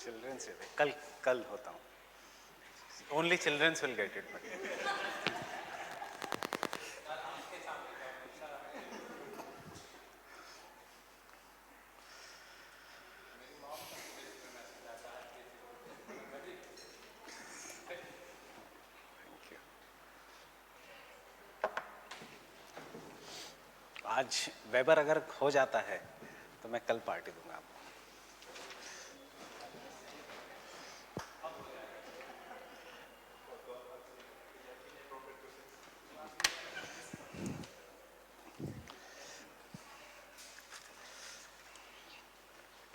Children's कल कल होता हूँ. Only children will get it. आज वेबर अगर हो जाता है तो मैं कल पार्टी दूंगा आपको.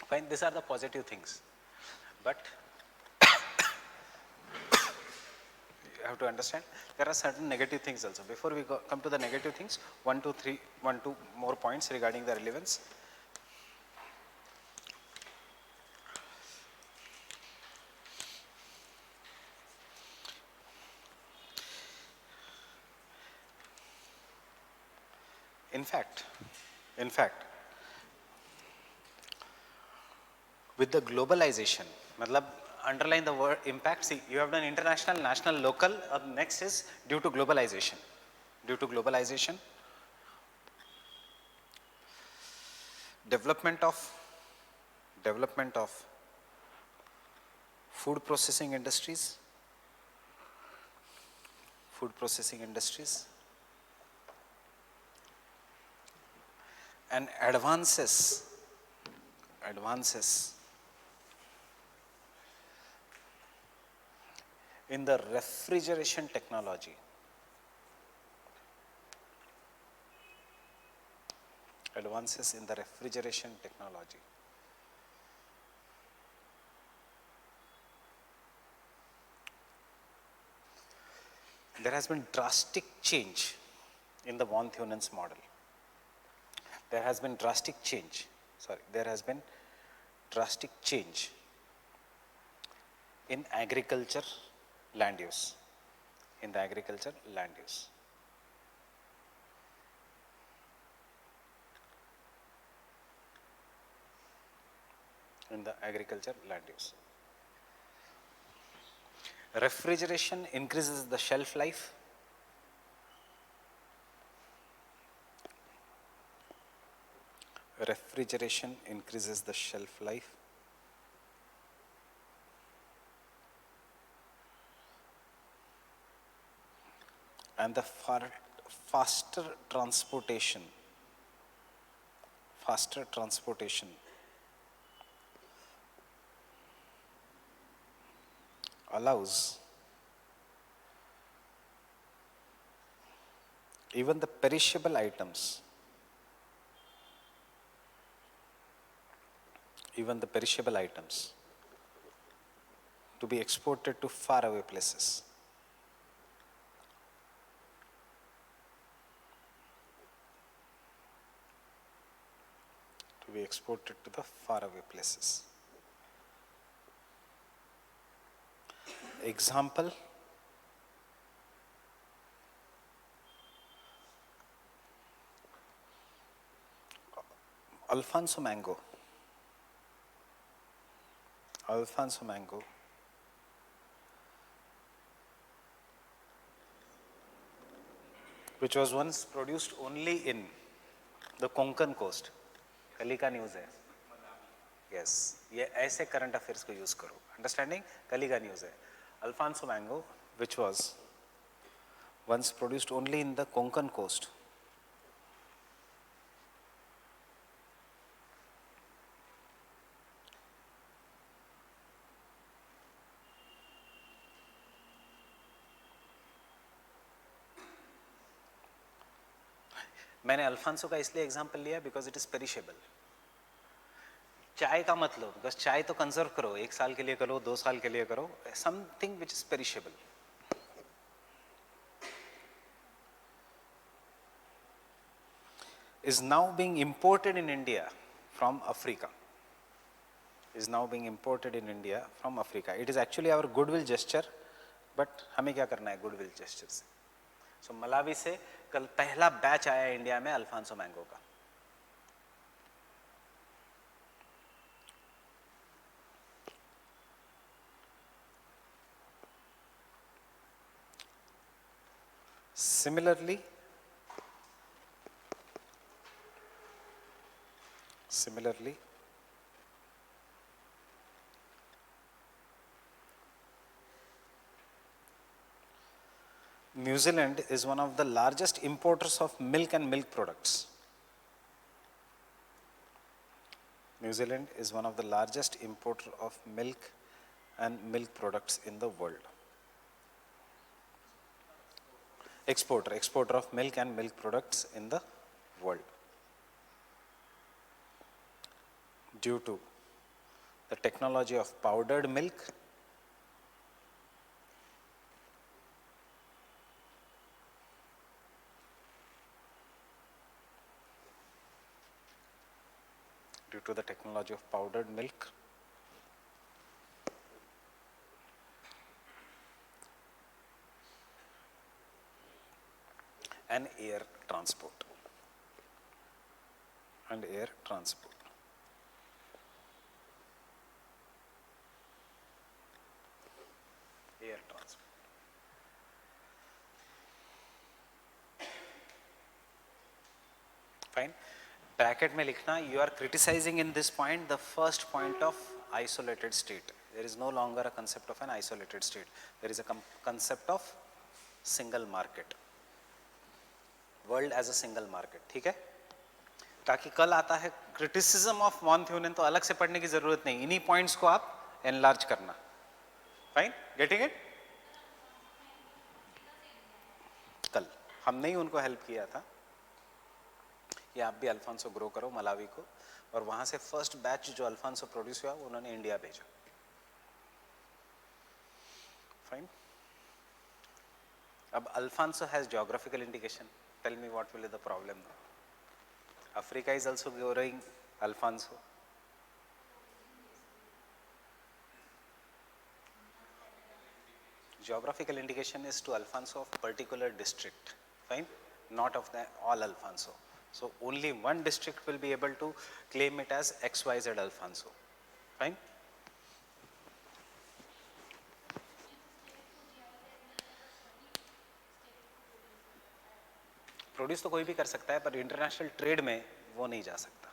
Fine, these are the positive things, but you have to understand there are certain negative things also. Before we come to the negative things, 1, 2, 3, 1, 2 more points regarding the relevance. In fact, with the globalization, matlab underline the word impact. See, you have done international, national, local. Next is due to globalization. Due to globalization, development of food processing industries, and advances in the refrigeration technology. Advances in the refrigeration technology. There has been drastic change in the von Thunen's model. There has been drastic change in agriculture land use. In the agriculture land use. Refrigeration increases the shelf life. And the faster transportation allows even the perishable items to be exported to faraway places. Example, Alfonso mango, which was once produced only in the Konkan coast. कल का news है. Yes, ये ऐसे current affairs को use करो. Understanding, कल का news है. Alfonso mango, which was once produced only in the Konkan coast. मैंने अल्फांसो का इसलिए एग्जांपल लिया बिकॉज इट इज पेरिशेबल. चाय का मत लो, बिकॉज चाय तो कंजर्व करो, 1 साल के लिए करो, 2 साल के लिए करो. Something which is perishable. is now being imported in India from Africa. It is actually our goodwill gesture, but हमें क्या करना है goodwill gesture से. So मलावी से कल पहला बैच आया इंडिया में अल्फांसो मैंगो का. Similarly, New Zealand is one of the largest importers of milk and milk products. New Zealand is one of the largest importer of milk and milk products in the world. Exporter of milk and milk products in the world. Due to the technology of powdered milk, and air transport. Fine. Bracket में लिखना, you are criticizing in this point the first point of isolated state. There is no longer a concept of an isolated state. There is a concept of single market. World as a single market. ठीक है? ताकि कल आता है criticism of von Thunen तो अलग से पढ़ने की जरूरत नहीं. इन्हीं points को आप enlarge करना. Fine? Getting it? कल हमने ही उनको हेल्प किया था. ये आप भी अल्फांसो ग्रो करो मलावी को, और वहां से फर्स्ट बैच जो अल्फांसो प्रोड्यूस हुआ उन्होंने इंडिया भेजा. फाइन. अब Alphonso has geographical indication. Tell me what will be the problem now. Africa is also growing Alphonso. Geographical indication is to Alfonso of particular district, fine, not of the all Alfonso. So only one district will be able to claim it as XYZ Alfonso, fine. Produce तो कोई भी कर सकता है, पर international trade में वो नहीं जा सकता.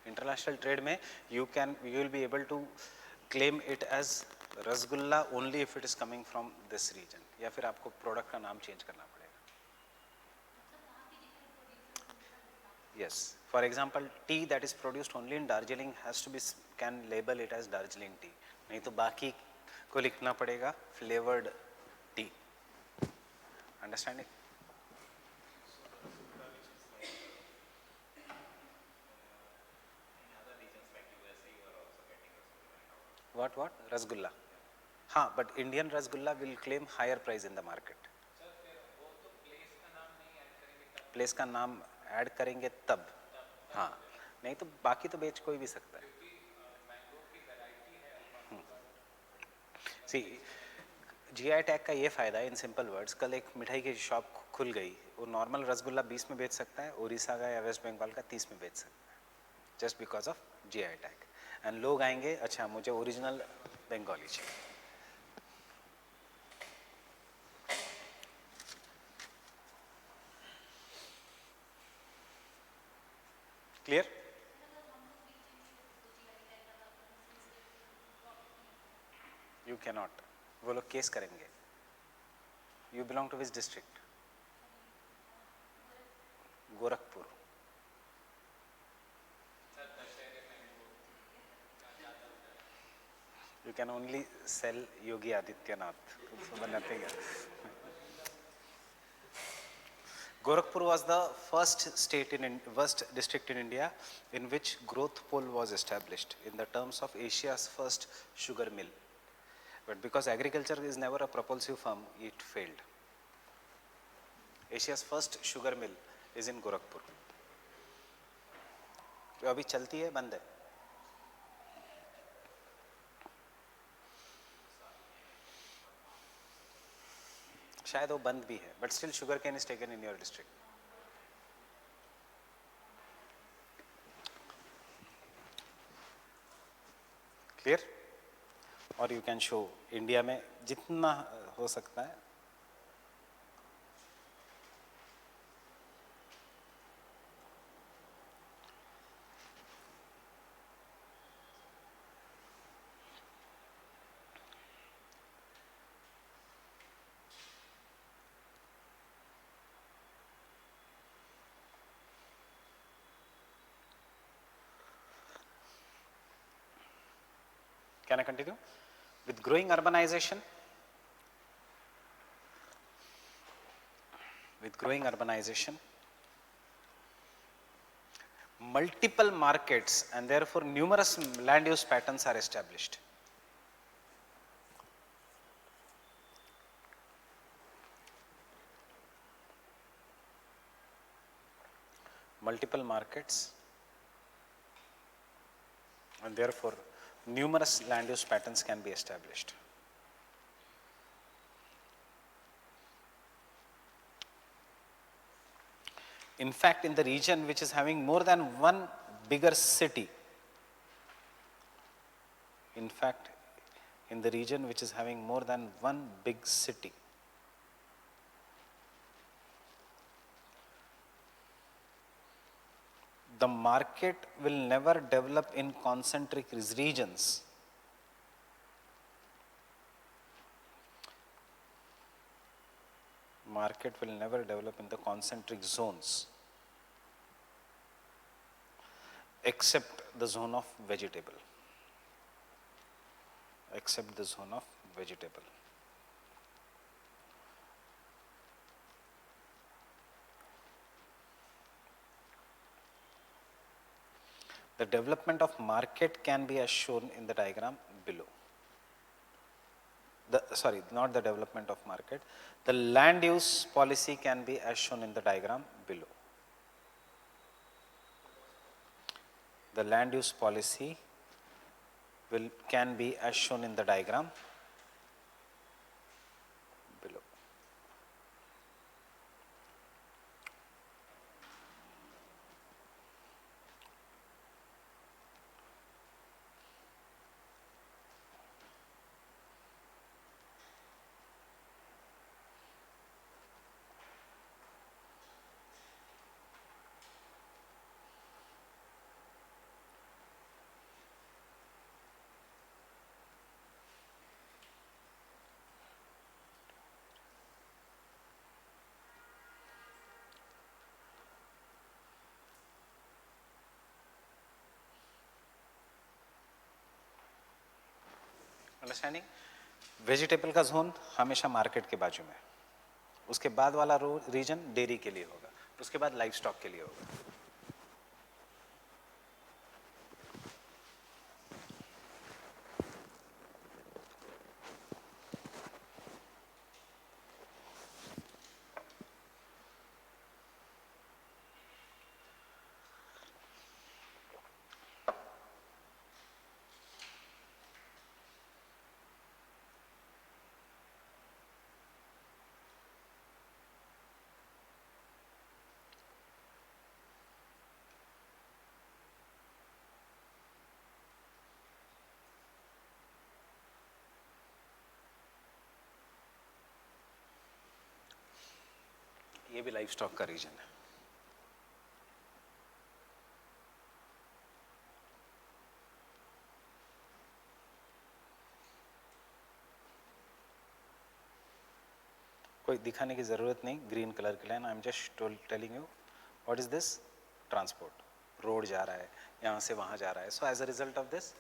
इंटरनेशनल ट्रेड में you will be able to claim it as rasgulla only if it is coming from this region, या फिर आपको प्रोडक्ट का नाम चेंज करना पड़ेगा. Yes, for example, tea that is produced only in Darjeeling has to be can label it as Darjeeling tea. नहीं तो बाकी को लिखना पड़ेगा flavored tea. Understanding? What? Rasgulla. हाँ, but Indian Rasgulla will claim higher price in the market. Place का नाम add करेंगे तब. हाँ, नहीं तो बाकी तो बेच कोई भी सकता है. सी जीआई टैग का ये फायदा है. इन सिंपल वर्ड्स, कल एक मिठाई की शॉप खुल गई, वो नॉर्मल रसगुल्ला 20 में बेच सकता है, उड़ीसा का या वेस्ट बंगाल का 30 में बेच सकता है, just because of GI tag. And लोग आएंगे, अच्छा मुझे ओरिजिनल बंगाली चाहिए. क्लियर? You can not. वो लोग केस करेंगे. You belong to which district? Gorakhpur. You can only sell Yogi Adityanath. So nothing else. Gorakhpur was the first district in India in which growth pole was established in the terms of Asia's first sugar mill. But because agriculture is never a propulsive firm, it failed. Asia's first sugar mill is in Gorakhpur. जो अभी चलती है बंद है. शायद वो बंद भी है, but still sugar cane is taken in your district. Clear? और यू कैन शो इंडिया में जितना हो सकता है Can I continue? With growing urbanization, multiple markets and therefore numerous land use patterns are established. Multiple markets and therefore numerous land use patterns can be established. In fact, in the region which is having more than one bigger city, in fact, in the region which is having more than one big city, the market will never develop in concentric regions. Market will never develop in the concentric zones except the zone of vegetable. Except the zone of vegetable. The development of market can be as shown in the diagram below. Not the development of market. The land use policy can be as shown in the diagram below. The land use policy can be as shown in the diagram below. Understanding? Vegetable का zone हमेशा market के बाजू में, उसके बाद वाला reason dairy के लिए होगा, उसके बाद लाइफ स्टॉक के लिए होगा. ये भी लाइफ स्टॉक का रीजन है. कोई दिखाने की जरूरत नहीं, ग्रीन कलर की line. I am just telling you what is this. Transport, road जा रहा है, यहाँ से वहाँ जा रहा है. So as a result of this,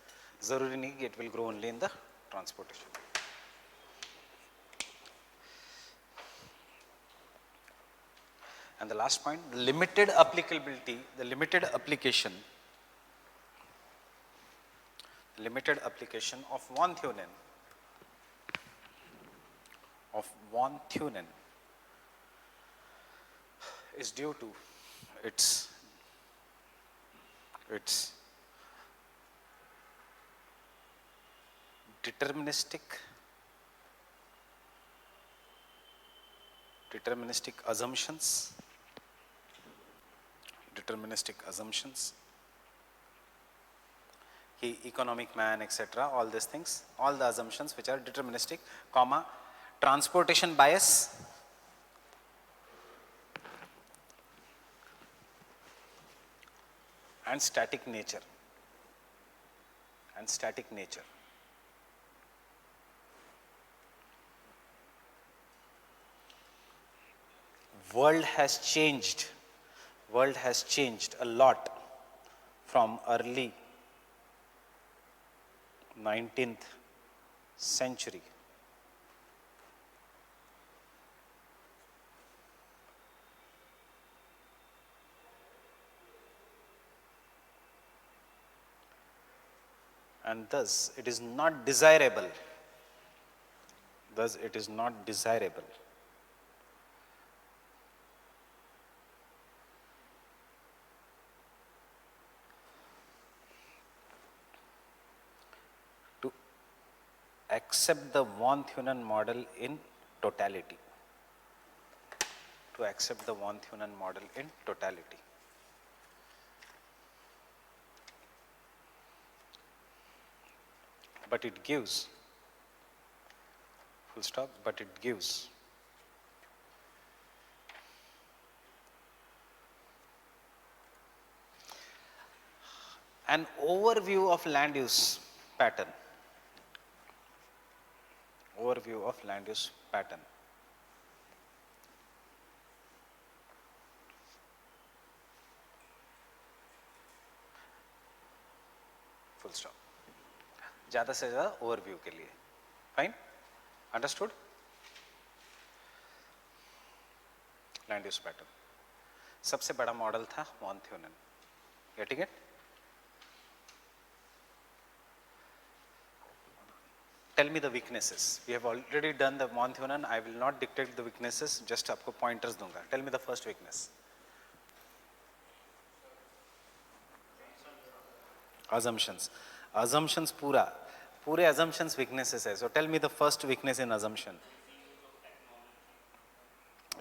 जरूरी नहीं कि it will grow only in the transportation. And the last point, limited applicability, the limited application of von Thunen is due to its deterministic assumptions, he economic man, etc., all these things, all the assumptions which are deterministic, comma, transportation bias, and static nature. World has changed a lot from early 19th century. And thus it is not desirable. Thus it is not desirable to accept the von Thunen model in totality. To accept the von Thunen model in totality. But it gives, full stop, but it gives an overview of land use pattern. Overview of land use pattern. Full stop. ज़्यादा से ज़्यादा overview के लिए. Fine, understood. Land use pattern सबसे बड़ा model था von Thunen. Getting it? Tell me the weaknesses. We have already done the von Thunen. I will not dictate the weaknesses, just आपको pointers दूंगा. Tell me the first weakness. assumptions. Assumptions पूरे assumptions weaknesses है. So tell me the first weakness in assumption.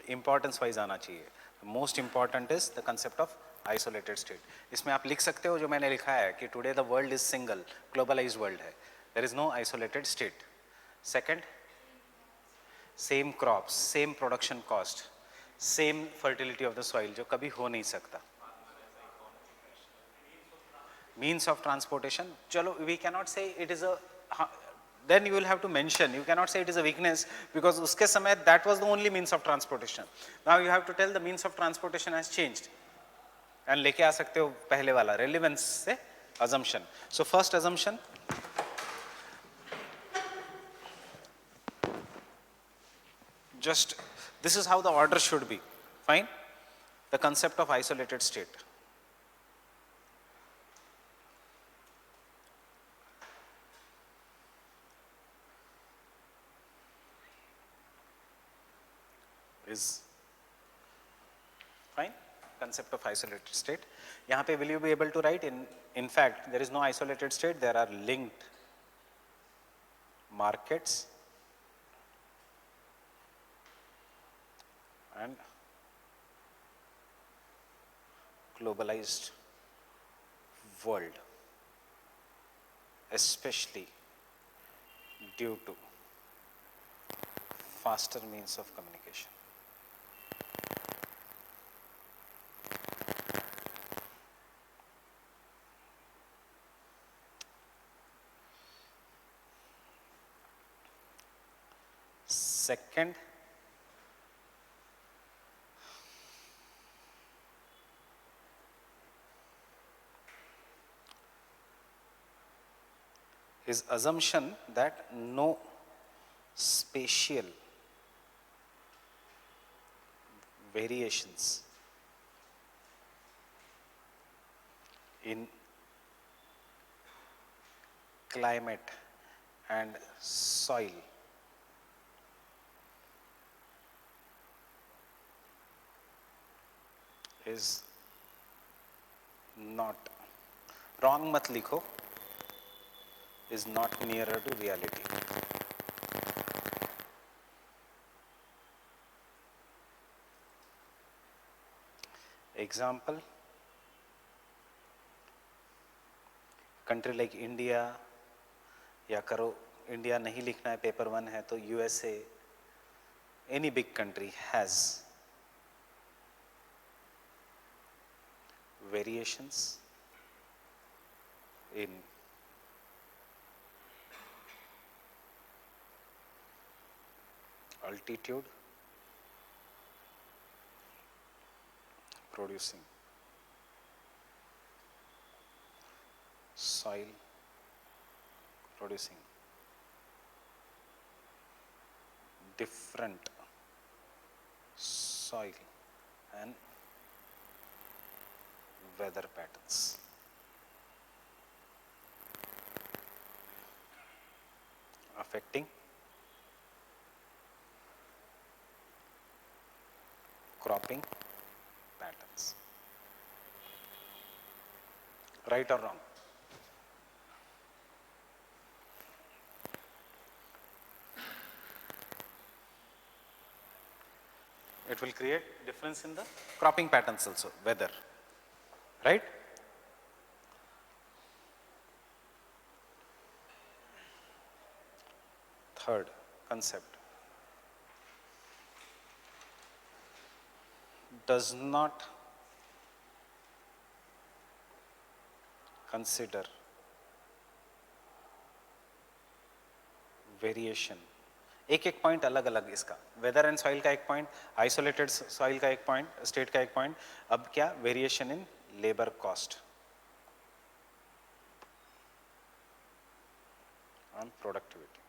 Importance wise आना चाहिए. The most important is the concept of isolated state. इसमें आप लिख सकते हो जो मैंने लिखा है कि today the world is single, globalized world है. There is no isolated state. Second, same crops, same production cost, same fertility of the soil जो कभी हो नहीं सकता. Means of transportation, chalo, we cannot say it is a, then you will have to mention, you cannot say it is a weakness because uske samay that was the only means of transportation. Now you have to tell the means of transportation has changed and leke aa sakte ho pehle wala relevance se assumption. So first assumption, just this is how the order should be. Fine, the concept of isolated state. Is fine, concept of isolated state. यहाँ पे will you be able to write in fact there is no isolated state, there are linked markets and globalized world, especially due to faster means of communication. Second, is assumption that no spatial variations in climate and soil is not, wrong mat likho, is not nearer to reality. Example, country like India, या करो India नहीं लिखना है, paper 1 है तो USA, any big country has variations in altitude producing soil producing different soil and weather patterns. Affecting cropping patterns. Right or wrong? It will create difference in the cropping patterns also, weather, right? Third concept, does not consider variation. एक एक point अलग अलग इसका, weather and soil का एक point, isolated soil का एक point, state का एक पॉइंट. अब क्या, variation in labour cost on productivity.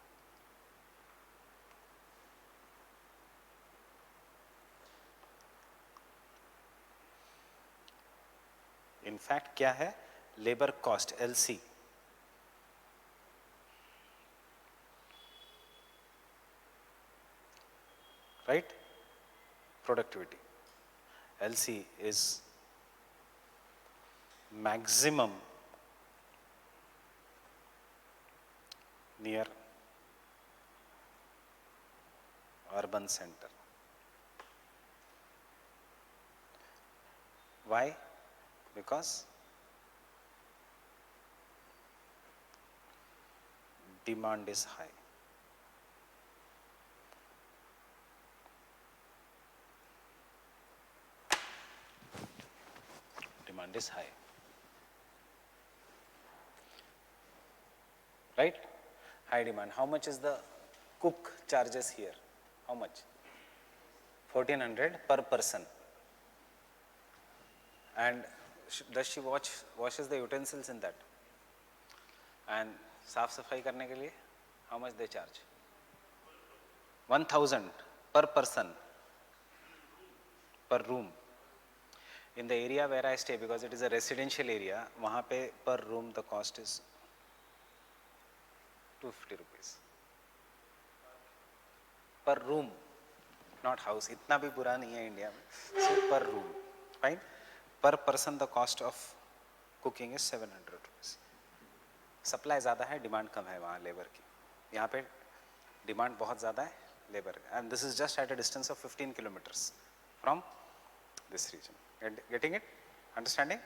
In fact क्या है, labour cost LC, right? Productivity. LC is maximum near urban center. Why? Because demand is high. Demand is high. Right? High demand. How much is the cook charges here? How much? 1400 per person. And does she washes the utensils in that? And साफ सफाई करने के लिए how much they charge? 1000 per person per room. In the area where I stay, because it is a residential area, वहाँ पे per room the cost is 250 rupees per room, not house. इतना भी बुरा नहीं है इंडिया में. So per room, fine. Per person the cost of cooking is 700 rupees. Supply ज़्यादा है, डिमांड कम है वहाँ लेबर की. यहाँ पे डिमांड बहुत ज़्यादा है, labour. And this is just at a distance of 15 kilometers from this region. Getting it? Understanding?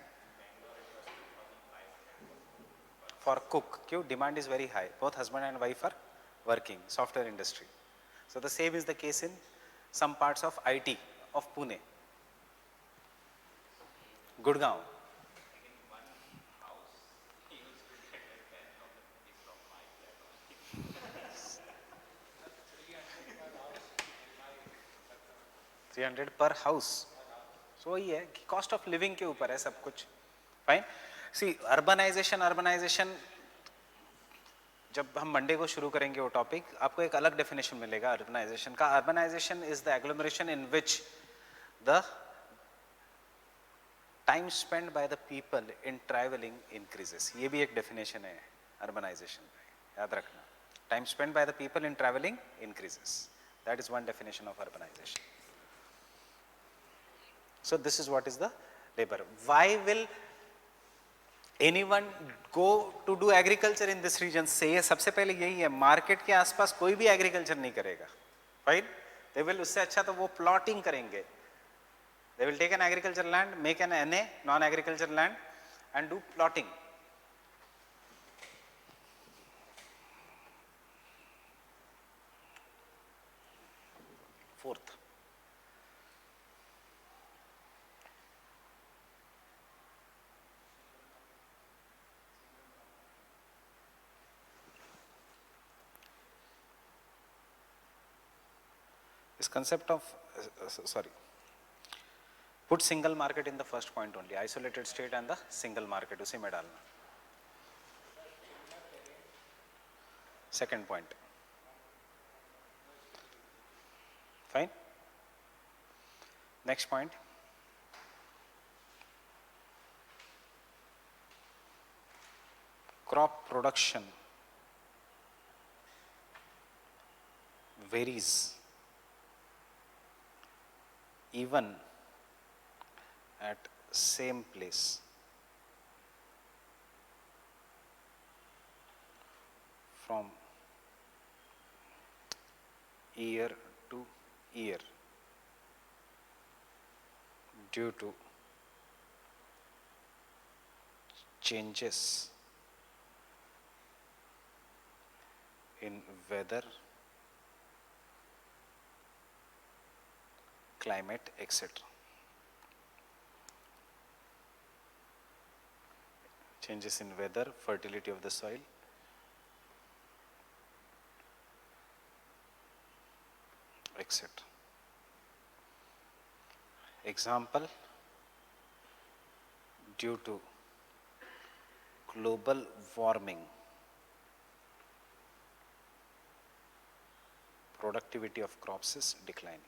For cook, क्यों? Demand is very high. Both husband and wife are working, software industry. So the same is the case in some parts of IT of Pune, Gurgaon. $300 per house. So वही है कि cost of living के ऊपर है सब कुछ. Fine. सी urbanisation जब हम मंडे को शुरू करेंगे वो टॉपिक, आपको एक अलग डेफिनेशन मिलेगा अर्बनाइजेशन का. Urbanisation is the agglomeration in which the time spend by the people in travelling increases. ये भी एक डेफिनेशन है अर्बनाइजेशन का, याद रखना. Time spend by the people in travelling increases. That is one definition of urbanisation. So this is what is the labor. Why will anyone go to do agriculture in this region? से सबसे पहले यही है, market के आसपास कोई भी agriculture नहीं करेगा. Right? They will, उससे अच्छा तो वो प्लॉटिंग करेंगे. They will take an agriculture land, make an NA, non-agriculture land, and do plotting. Fourth, this concept of put single market in the first point only, isolated state and the single market उसी में डालना. Second point. Fine. Next point. Crop production varies even at same place from year to year due to changes in weather, climate, etc. Changes in weather, fertility of the soil, etc. Example, due to global warming, productivity of crops is declining.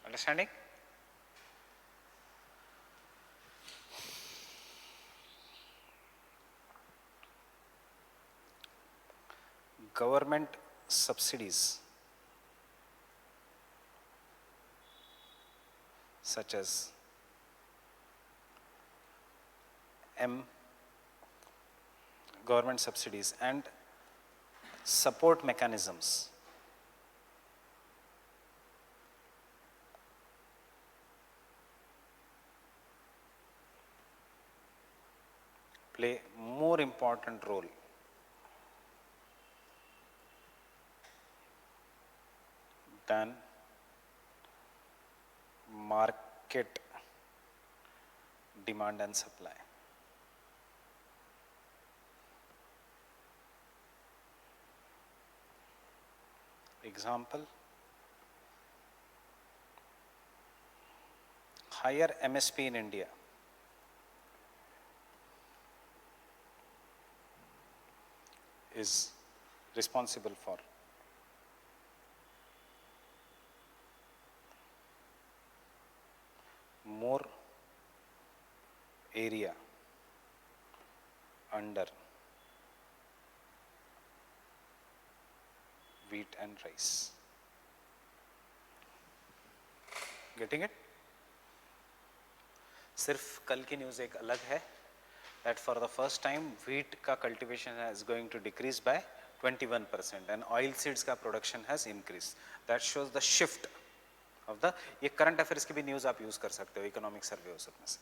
Understanding? Government subsidies such as government subsidies and support mechanisms play more important role than market demand and supply. Example, higher MSP in India is responsible for more area under wheat and rice. Getting it? सिर्फ कल की news एक अलग है that for the first time wheat का cultivation is going to decrease by 21% and oil seeds का production has increased. That shows the shift of the, ये current affairs की भी न्यूज़ आप यूज़ कर सकते हो इकोनॉमिक सर्वे हो सकने से.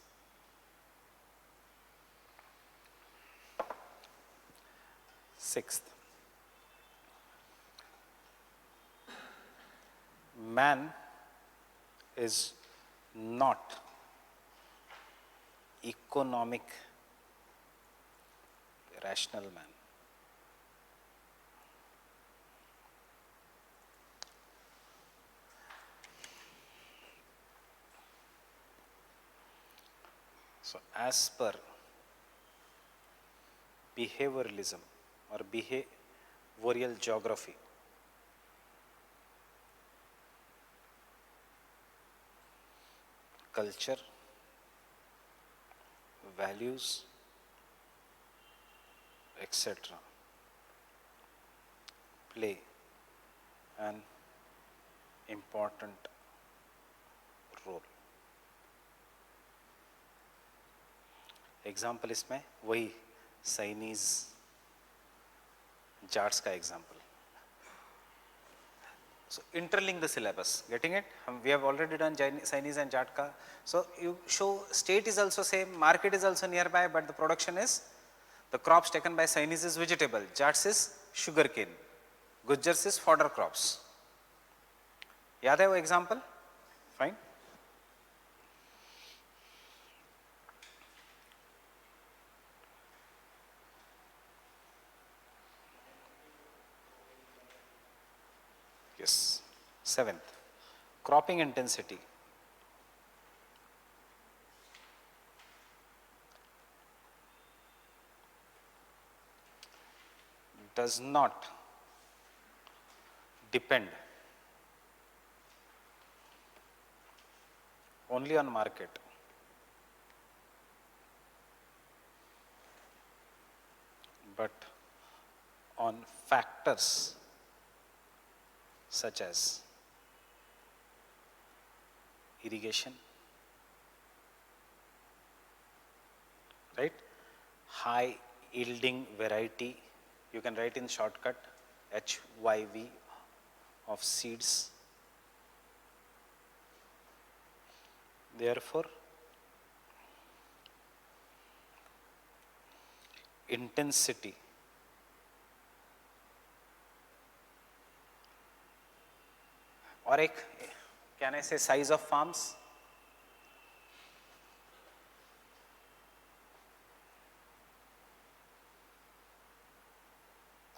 Sixth, man is not economic rational man. So as per behavioralism or behavioral geography, culture, values, etc. play an important role. Example इसमें वही चाइनीज जाट्स का example. So interlink the syllabus, getting it? We have already done Chinese and Jat ka. So you show state is also same, market is also nearby, but the production is, the crops taken by Chinese is vegetable, Jats is sugarcane, Gujars is fodder crops. याद है वो example? Fine. Yes. Seventh, cropping intensity does not depend only on market, but on factors such as irrigation, right? High yielding variety, you can write in shortcut HYV of seeds. Therefore, intensity और एक can I say size of farms?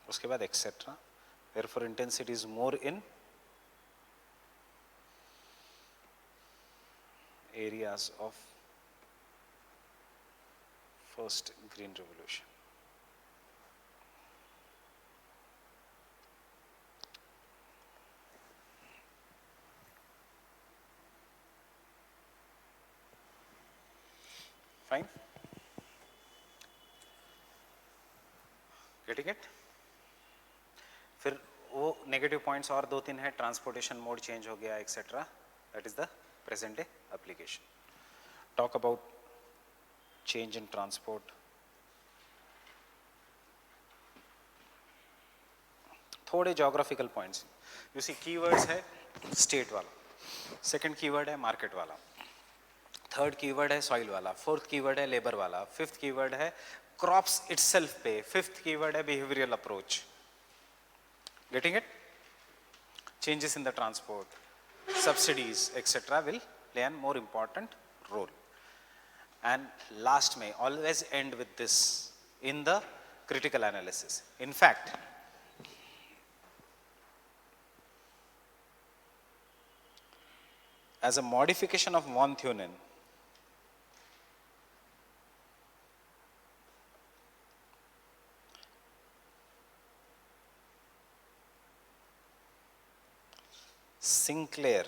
उसके बाद etc. Therefore, intensity is more in areas of first green revolution. Fine? Getting it? फिर वो negative points और दो तीन है, ट्रांसपोर्टेशन मोड चेंज हो गया etcetera. That is the present day application. Talk about change in transport. थोड़े geographical points. You see keywords है स्टेट वाला, सेकंड कीवर्ड है मार्केट वाला, थर्ड कीवर्ड है सॉइल वाला, फोर्थ कीवर्ड है लेबर वाला, फिफ्थ कीवर्ड है क्रॉप्स इटसेल्फ पे, फिफ्थ कीवर्ड है behavioural approach. Getting it? Changes in the transport, subsidies, etc. will play a more important role. And last may always end with this in the critical analysis. In fact, as a modification of von Thunen, Sinclair,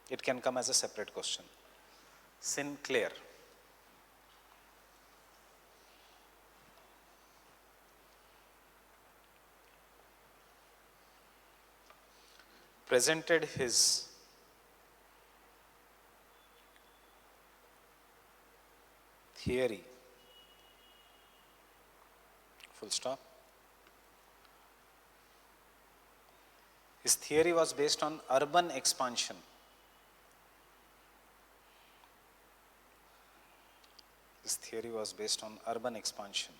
it can come as a separate question. Sinclair presented his theory, full stop. His theory was based on urban expansion. His theory was based on urban expansion.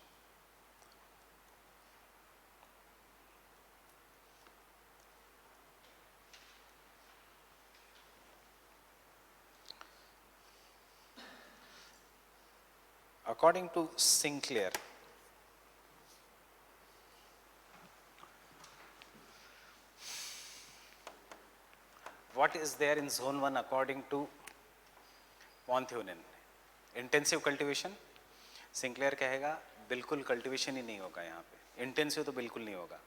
According to Sinclair, what is there in zone 1 according to von Thunen? Intensive cultivation. Sinclair कहेगा बिल्कुल cultivation ही नहीं होगा यहाँ पे, intensive तो बिल्कुल नहीं होगा,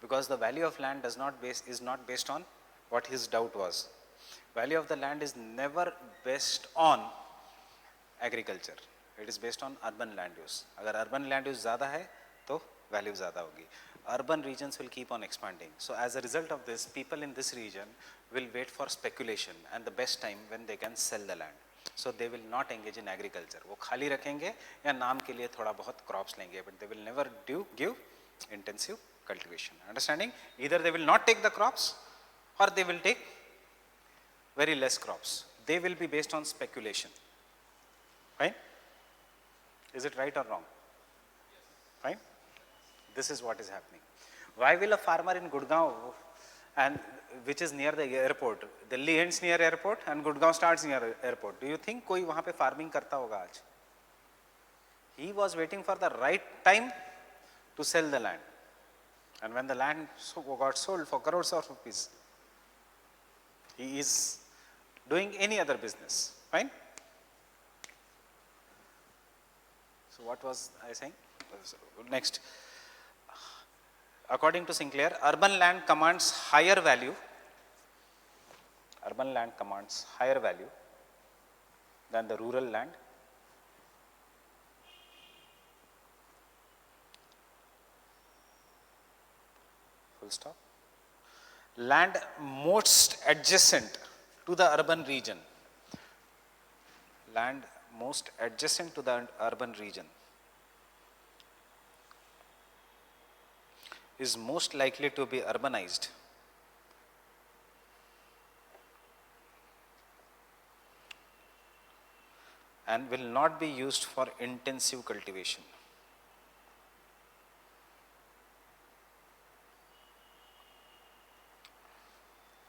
because the value of land is not based on what his doubt was. Value of the land is never based on agriculture, it is based on urban land use. अगर urban land use ज़्यादा है तो value ज़्यादा होगी. Urban regions will keep on expanding. So as a result of this, people in this region will wait for speculation and the best time when they can sell the land. So they will not engage in agriculture. वो खाली रखेंगे या नाम के लिए थोड़ा बहुत crops लेंगे, but they will never give intensive cultivation. Understanding? Either they will not take the crops or they will take very less crops. They will be based on speculation. Fine? Is it right or wrong? Fine? This is what is happening. Why will a farmer in Gurgaon, and which is near the airport, Delhi ends near airport and Gurgaon starts near airport, do you think कोई वहाँ पे farming करता होगा आज? He was waiting for the right time to sell the land, and when the land got sold for crores of rupees, he is doing any other business. Fine? So what was I saying? Next. according to Sinclair, urban land commands higher value. Urban land commands higher value than the rural land. Full stop. Land most adjacent to the urban region. Land most adjacent to the urban region is most likely to be urbanized and will not be used for intensive cultivation.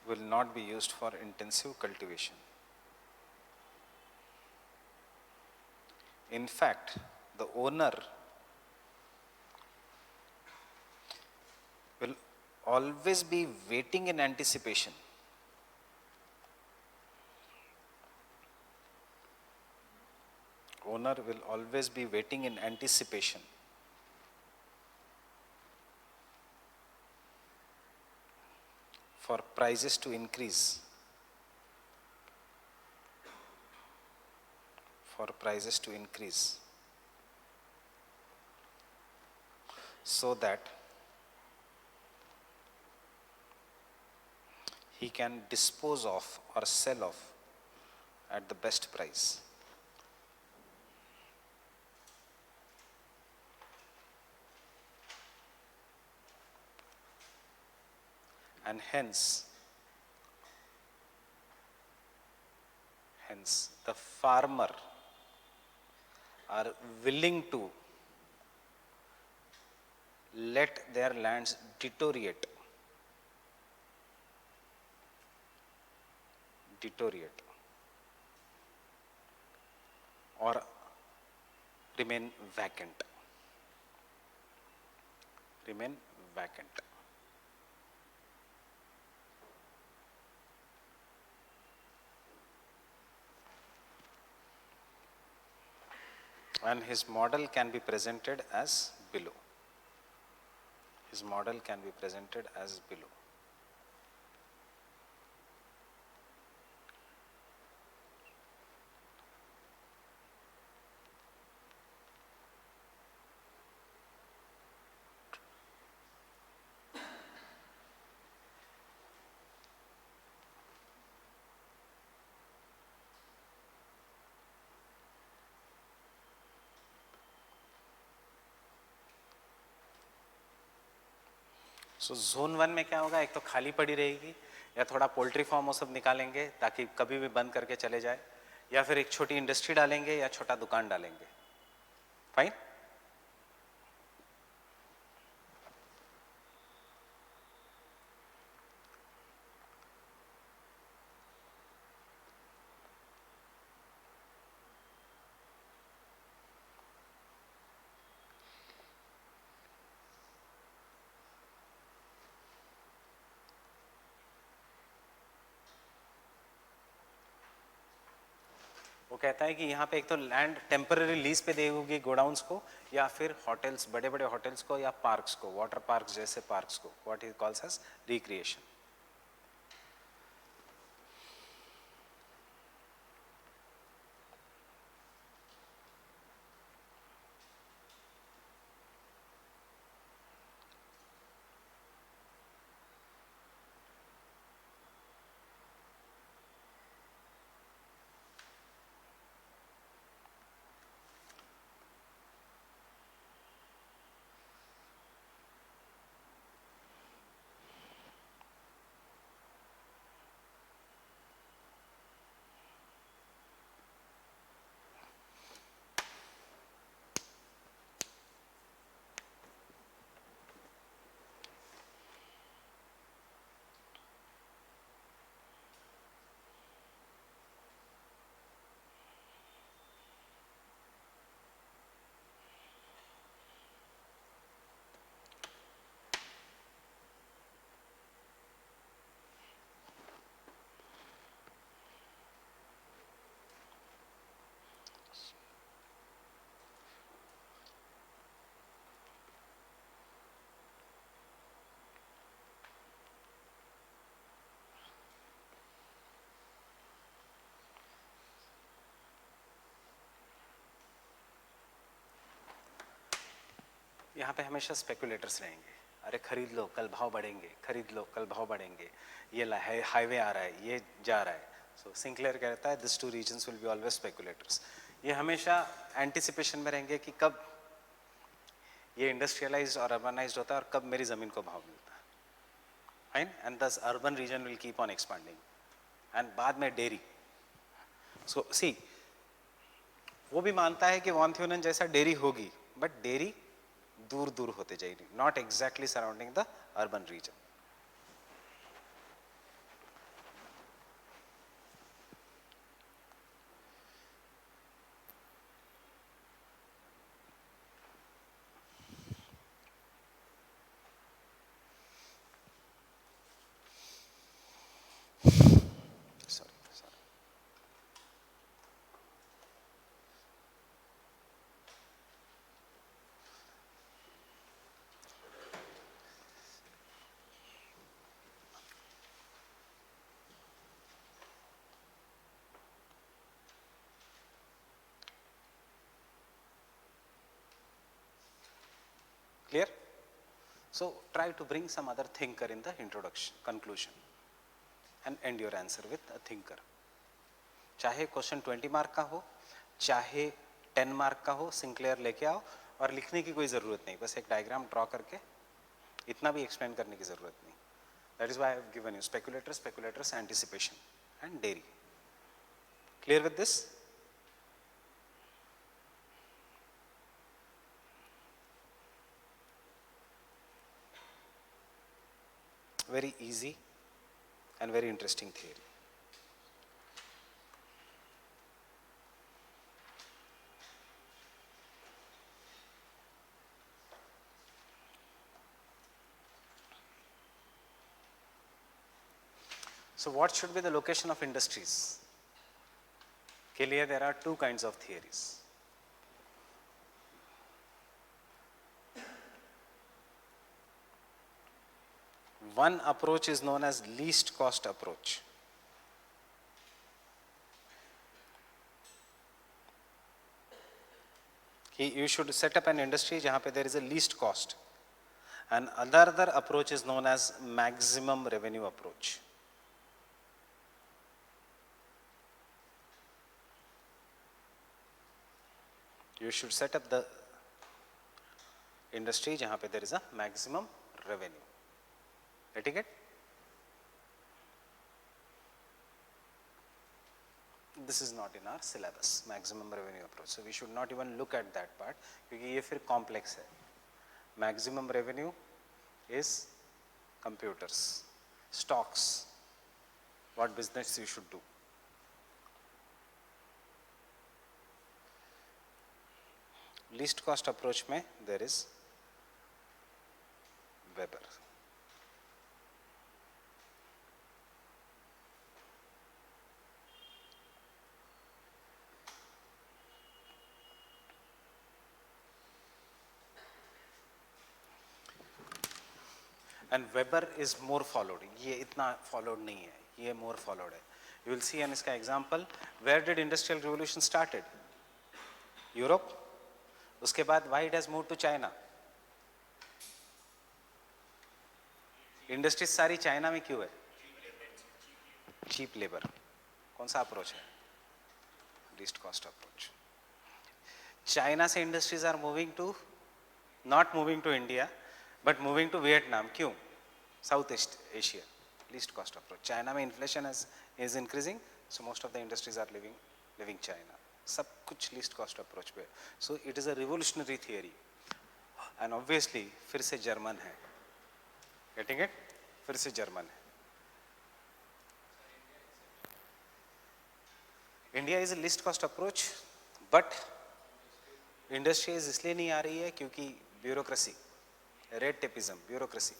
Will not be used for intensive cultivation. In fact, the owner will always be waiting in anticipation. Owner will always be waiting in anticipation for prices to increase. For prices to increase. So that he can dispose of or sell off at the best price. And hence the farmer are willing to let their lands deteriorate or remain vacant. And his model can be presented as below. His model can be presented as below. So zone 1 में क्या होगा, एक तो खाली पड़ी रहेगी या थोड़ा पोल्ट्री फार्म वो सब निकालेंगे ताकि कभी भी बंद करके चले जाए, या फिर एक छोटी इंडस्ट्री डालेंगे या छोटा दुकान डालेंगे. फाइन. वो कहता है कि यहाँ पे एक तो लैंड टेम्पररी लीज पे देगी गोडाउन्स को, या फिर होटल्स, बड़े बड़े होटल्स को, या पार्क्स को, वाटर पार्क्स जैसे पार्क्स को, what he calls as recreation. यहाँ पे हमेशा स्पेकुलेटर्स रहेंगे, अरे खरीद लो कल भाव बढ़ेंगे, खरीद लो कल भाव बढ़ेंगे, ये हाईवे आ रहा है, ये जा रहा है. सो सिंक्लेयर कहता है this two reasons will be always speculators. ये हमेशा एंटिसिपेशन में रहेंगे कि कब ये इंडस्ट्रियलाइज्ड और अर्बनाइज्ड होता है और कब मेरी ज़मीन को भाव मिलता है. Fine. And this urban region will keep on expanding. And बाद में डेयरी. सो सी, वो भी मानता है कि वॉन थ्योनन जैसा डेयरी होगी, बट डेयरी दूर दूर होते जाएगी, not exactly surrounding the urban region. Clear? So try to bring some other thinker in the introduction, conclusion, and end your answer with a thinker. चाहे क्वेश्चन 20 मार्क का हो, चाहे 10 मार्क का हो, सिंक्लेयर लेके आओ और लिखने की कोई ज़रूरत नहीं, बस एक डायग्राम ड्रॉ करके इतना भी एक्सप्लेन करने की ज़रूरत नहीं. That is why I have given you speculators, anticipation and dairy. Clear with this? Very easy and very interesting theory. So what should be the location of industries? के लिए there are two kinds of theories. One approach is known as least cost approach. You should set up an industry जहाँ पे there is a least cost. And another approach is known as maximum revenue approach. You should set up the industry जहाँ पे there is a maximum revenue. Getting it? This is not in our syllabus, maximum revenue approach. So we should not even look at that part क्योंकि ये फिर complex है. Maximum revenue is computers, stocks, what business you should do. Least cost approach में there is Weber. And Weber is more followed. ये इतना followed नहीं है, ये more followed है. You will see an इसका example. Where did industrial revolution started? Europe. उसके बाद why it has moved to China? Industries सारी चाइना में क्यों है? Cheap labour. कौन सा अप्रोच है? Least cost approach. चाइना से industries are moving to, not moving to India but moving to Vietnam. क्यों? South East Asia. Least cost approach. China में inflation is increasing, so most of the industries are living China. सब कुछ least cost approach पे. So it is a revolutionary theory and obviously फिर से German है. Getting it? फिर से German है. India is a least cost approach but industries इसलिए नहीं आ रही है क्योंकि bureaucracy, red tapism, bureaucracy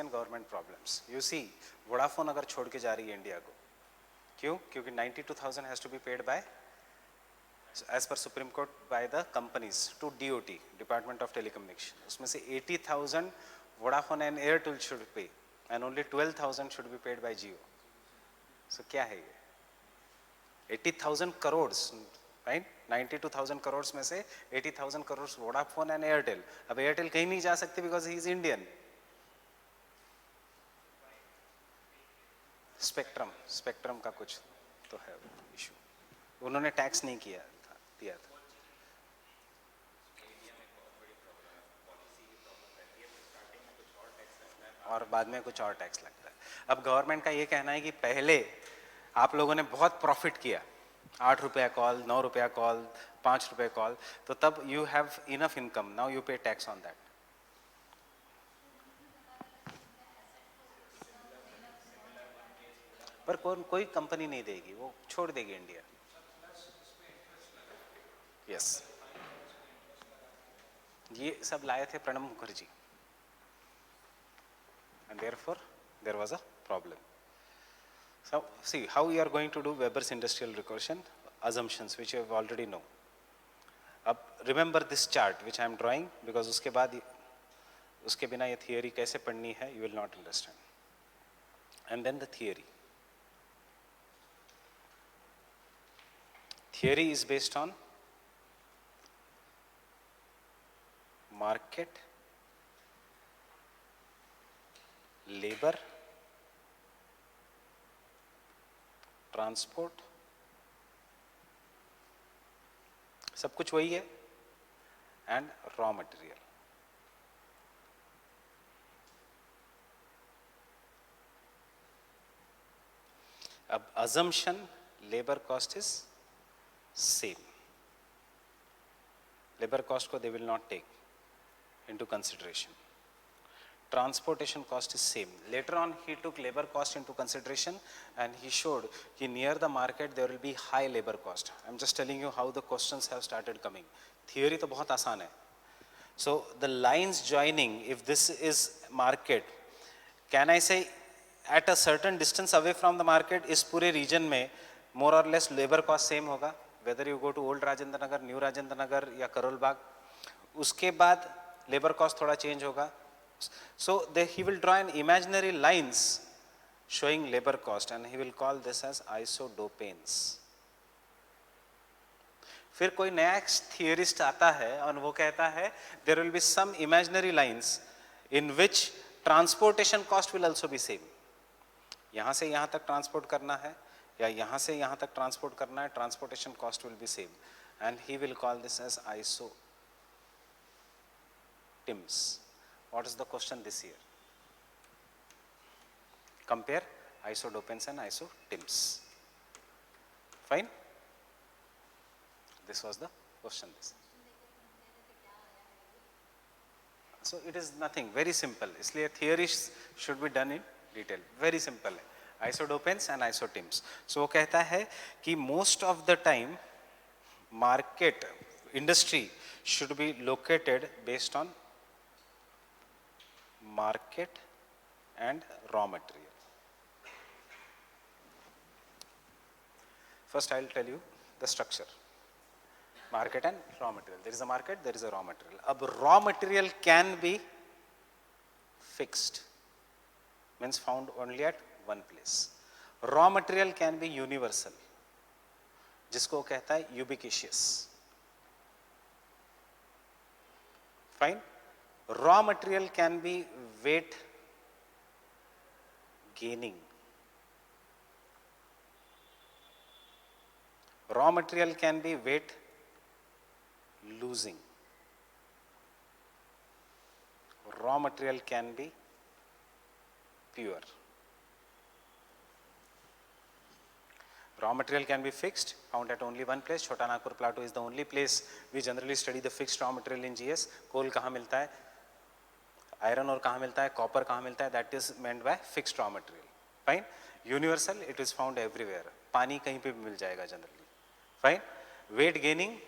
and government problems. You see Vodafone अगर छोड़ के जा रही है इंडिया को, क्यों? क्योंकि 92,000 has to be paid by as per Supreme Court by the companies to DOT, Department of Telecommunication. उसमें से 80,000 Vodafone and Airtel should pay and only 12,000 should be paid by Jio. So क्या है ये? 80,000 crores. Right. 92,000 crore में से 80,000 crore Vodafone and Airtel. अब Airtel कहीं नहीं जा सकती because he is Indian. Spectrum का कुछ तो है इशू. उन्होंने टैक्स नहीं दिया था. और बाद में कुछ और टैक्स लगता है. अब गवर्नमेंट का ये कहना है कि पहले आप लोगों ने बहुत प्रॉफिट किया, 8 रुपया कॉल, 9 रुपया कॉल, 5 रुपये कॉल, तो तब you have enough income, now you पे टैक्स ऑन दैट. पर कोई कंपनी नहीं देगी, वो छोड़ देगी इंडिया. यस, ये सब लाए थे Pranab Mukherjee. And therefore there was a problem. So see how we are going to do Weber's industrial recursion assumptions, which you have already know. अब remember this chart which I am drawing, because उसके बाद उसके बिना ये theory कैसे पढ़नी है you will not understand. And then the theory is based on market, labour, transport, सब कुछ वही है, एंड रॉ मटेरियल. अब assumption labour cost is same. Labour cost को they will not take into consideration. Transportation cost is same. Later on he took labor cost into consideration and he showed कि near the market there will be high labor cost. I'm just telling you how the questions have started coming. Theory तो बहुत आसान है. So the lines joining, if this is market, can I say at a certain distance away from the market इस पूरे region में more or less labor cost same होगा, whether you go to old Rajendra Nagar, new Rajendra Nagar या करोल बाग. उसके बाद labor cost थोड़ा change होगा. So he will draw an imaginary lines showing labor cost and he will call this as isodopanes. फिर कोई नया theorist आता है और वो कहता है there will be some imaginary lines in which transportation cost will also be same. यहाँ से यहाँ तक transport करना है या यहाँ से यहाँ तक transport करना है, transportation cost will be same, and he will call this as isotims. What is the question this year? Compare isodopanes and isotims. Fine? This was the question. So it is nothing, very simple. इसलिए theory should be done in detail. Very simple है. Isodopanes and isotims. So वो कहता है कि most of the time market industry should be located based on market and raw material. First I will tell you the structure. Market and raw material. There is a market, there is a raw material. Ab raw material can be fixed, means found only at one place. Raw material can be universal, जिसको कहता है ubiquitous. Fine? Raw material can be weight gaining. Raw material can be weight losing. Raw material can be pure. Raw material can be fixed, found at only one place. Chota Nagpur Plateau is the only place we generally study the fixed raw material in GS. Coal कहाँ मिलता है, iron ore कहाँ मिलता है, copper कहाँ मिलता है, that is meant by fixed raw material. Fine. Universal, it is found everywhere. पानी कहीं पे भी मिल जाएगा generally. Fine. Weight gaining,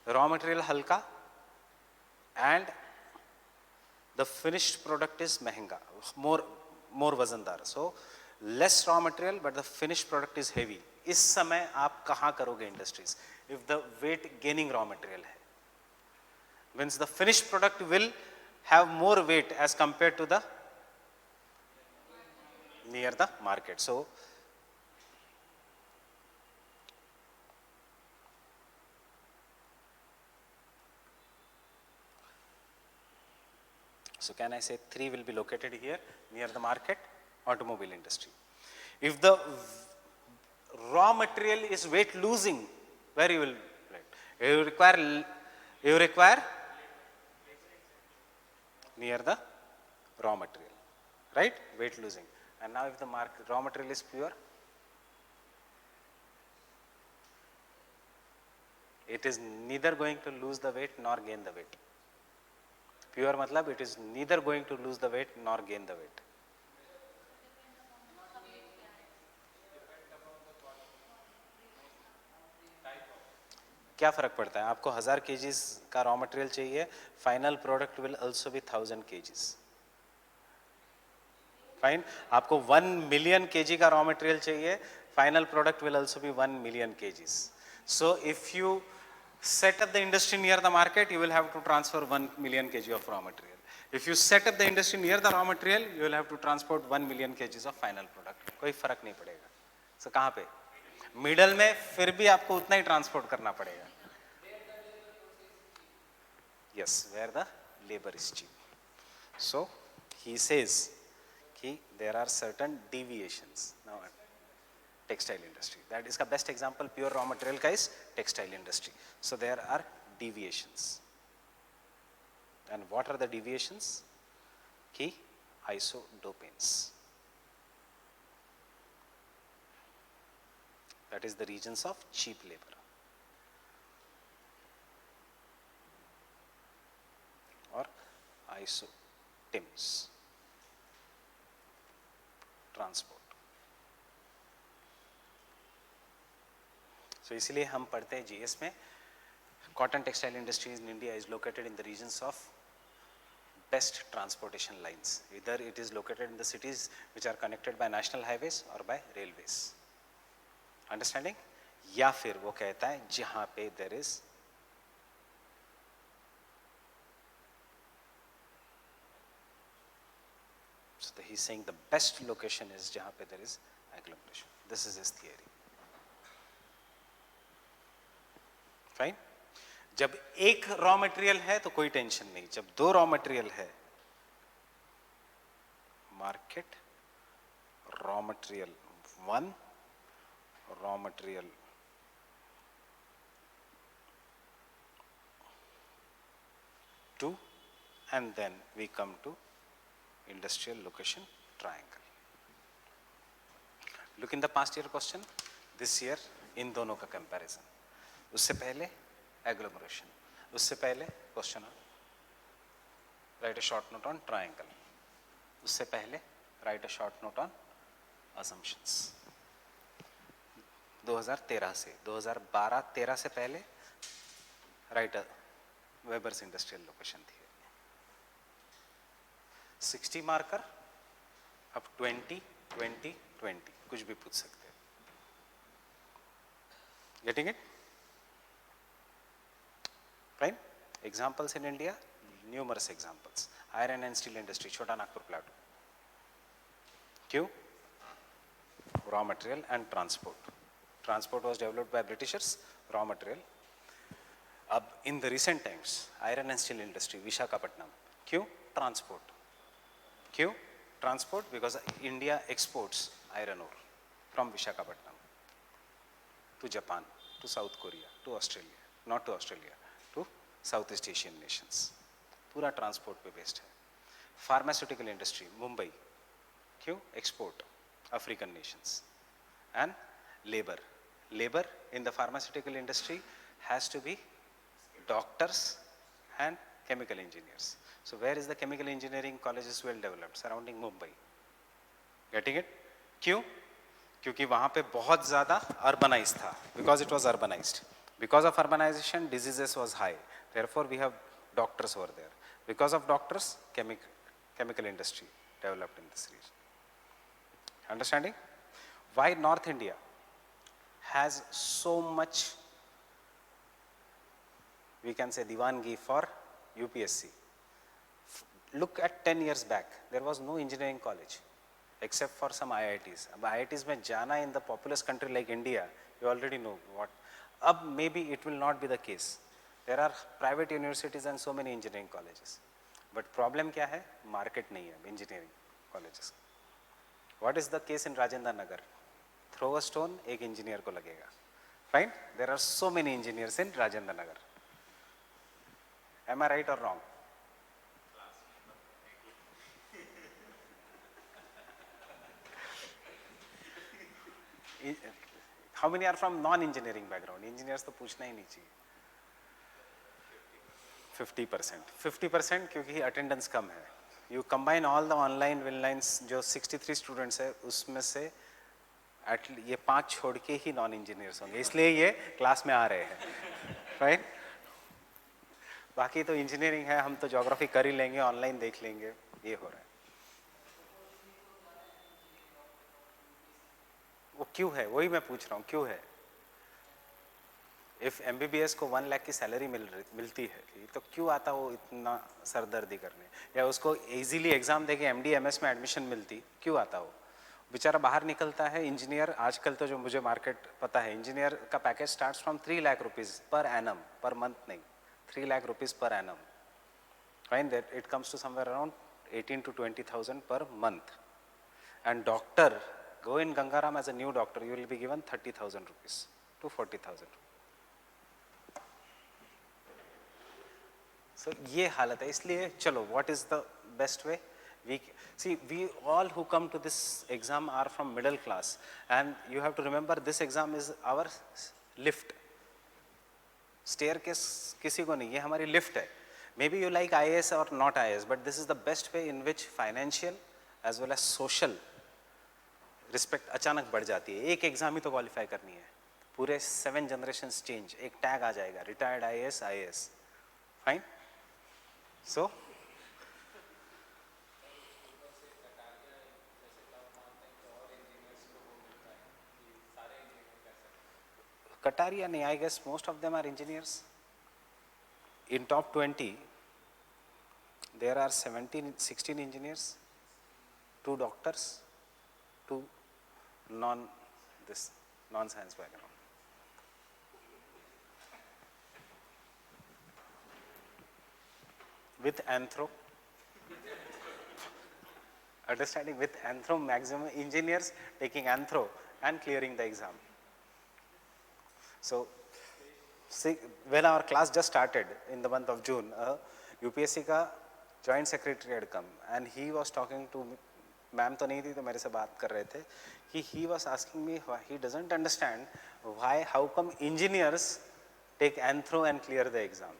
raw material हल्का, and the finished product is महंगा, more वजनदार. So less raw material but the finished product is heavy. इस समय आप कहाँ करोगे industries? If the weight gaining raw material है, means the finished product will have more weight as compared to the near the market. So So can I say 3 will be located here near the market, automobile industry. If the raw material is weight losing, where you will plant? You require near the raw material, right? Weight losing. And now if the raw material is pure, it is neither going to lose the weight nor gain the weight. Pure matlab it is neither going to lose the weight nor gain the weight. क्या फर्क पड़ता है? आपको 1000 kgs का raw material चाहिए, final product will also be 1000 kgs. Fine. आपको 1 million kg का raw material चाहिए, final product will also be 1 million kgs. So if you set up the industry near the market, you will have to transfer 1 million kg of raw material. If you set up the industry near the raw material, you will have to transport 1 million kgs of final product. कोई फर्क नहीं पड़ेगा. So कहाँ पे? Middle में फिर भी आपको उतना ही ट्रांसपोर्ट करना पड़ेगा. Yes, where the labor is cheap. So he says कि there are certain deviations. Now textile industry, that is the best example. Pure raw material का is textile industry. So there are deviations. And what are the deviations? कि isodopanes. That is the regions of cheap labor. Or isotims. Transport. So इसलिए हम पढ़ते हैं GS में, cotton textile industry in India is located in the regions of best transportation lines. Either it is located in the cities which are connected by national highways or by railways. Understanding? या फिर वो कहता है जहां पे there is so he's saying the best location is जहां पे there is agglomeration. This is his theory. Fine? जब एक रॉ मटेरियल है तो कोई टेंशन नहीं. जब दो रॉ मटेरियल है, market, raw material 1, raw material 2, and then we come to industrial location triangle. Look in the past year question, this year इन दोनों का comparison. उससे पहले agglomeration, उससे पहले question, write a short note on triangle, उससे पहले write a short note on assumptions. 2013 से 2012-13 से पहले राइट वेबर्स इंडस्ट्रियल लोकेशन थी. 60 मार्कर, अब 20-20-20 कुछ भी पूछ सकते हैं. Getting it? Fine. Examples in India, numerous examples. Iron and steel industry, छोटा नागपुर प्लाटू. क्यों? Raw material and transport. Transport was developed by Britishers, raw material. अब in the recent times, iron and steel industry, Visakhapatnam. क्यों? Transport. क्यों? Transport because India exports iron ore from Visakhapatnam to Japan, to South Korea, to Australia, not to Australia, to Southeast Asian nations. पूरा transport पे based है. Pharmaceutical industry, Mumbai. क्यों? Export, African nations. And labor in the pharmaceutical industry has to be doctors and chemical engineers. So where is the chemical engineering colleges well developed? Surrounding Mumbai. Getting it? क्यों? क्योंकि वहाँ पे बहुत ज़्यादा urbanized था. Because it was urbanized. Because of urbanization, diseases was high. Therefore, we have doctors over there. Because of doctors, chemical industry developed in this region. Understanding? Why North India has so much, we can say, divangi for UPSC. Look at 10 years back, there was no engineering college except for some IITs. अब IITs में जाना in the populous country like India, you already know what. अब maybe it will not be the case. There are private universities and so many engineering colleges. But problem क्या है, market नहीं है engineering colleges. What is the case in Rajendra Nagar? Throw a stone, एक engineer को लगेगा। Fine, there are so many engineers in Rajendra Nagar. Am I right और wrong? How many are from non engineering background? Engineers तो पूछना ही नहीं चाहिए। 50%, 50% क्योंकि अटेंडेंस कम है। You combine all the online विनलाइंस जो 63 स्टूडेंट्स है, उसमें से ये 5 छोड़ के ही नॉन इंजीनियर्स होंगे, इसलिए ये क्लास में आ रहे हैं। राइट, बाकी तो इंजीनियरिंग है, हम तो ज्योग्राफी कर ही लेंगे, ऑनलाइन देख लेंगे, ये हो रहा है। वो क्यों है, वही मैं पूछ रहा हूँ, क्यों है? इफ एमबीबीएस को 1 लाख की सैलरी मिलती है तो क्यों आता वो इतना सरदर्दी करने? या उसको इजीली एग्जाम देके एमडी एमएस में एडमिशन मिलती, क्यों आता वो? बेचारा बाहर निकलता है इंजीनियर। आजकल तो जो मुझे मार्केट पता है, इंजीनियर का package starts from 3 lakh rupees per annum, per month नहीं, 3 lakh rupees per annum. Fine that it comes to somewhere around 18 to 20,000 per month. And doctor, go in Gangaram as a new doctor, you will be given 30,000 rupees to 40,000. So ये हालत है, इसलिए चलो what is the best way? We all who come to this exam are from middle class, and you have to remember this exam is our lift. Staircase किसी को नहीं, ये हमारी lift है. Maybe you like IAS or not IAS, but this is the best way in which financial as well as social respect अचानक बढ़ जाती है. एक एग्जाम ही तो क्वालिफाई करनी है, पूरे 7 generations change, एक टैग आ जाएगा, retired IAS, IAS. Fine. So Kataria nahi, I guess most of them are engineers. In top 20, there are 16 engineers, 2 doctors, 2 non-science background. With anthro, understanding with anthro, maximum engineers taking anthro and clearing the exam. So, see, when our class just started in the month of June, UPSC का joint secretary had come and he was talking to me. Ma'am तो नहीं थी तो मेरे से बात कर रहे थे कि he was asking me why he doesn't understand why, how come engineers take anthro and clear the exam.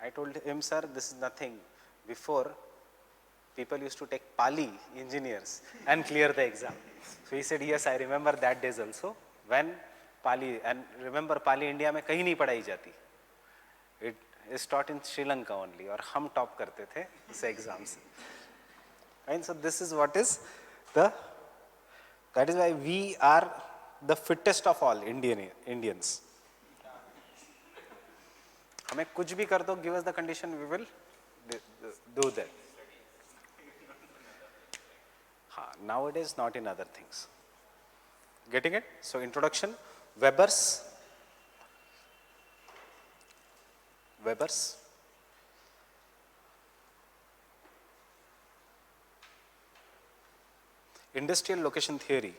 I told him, sir, this is nothing. Before, people used to take Pali, engineers, and clear the exam. So he said, yes, I remember that days also when Pali, and remember Pali India में कहीं नहीं पढ़ाई जाती. It is taught in Sri Lanka only, और हम top करते थे इस exams. And so this is what is that is why we are the fittest of all Indians. हमें कुछ भी कर दो, give us the condition, we will do that. Nowadays, not in other things. Getting it? So introduction, Weber's, industrial location theory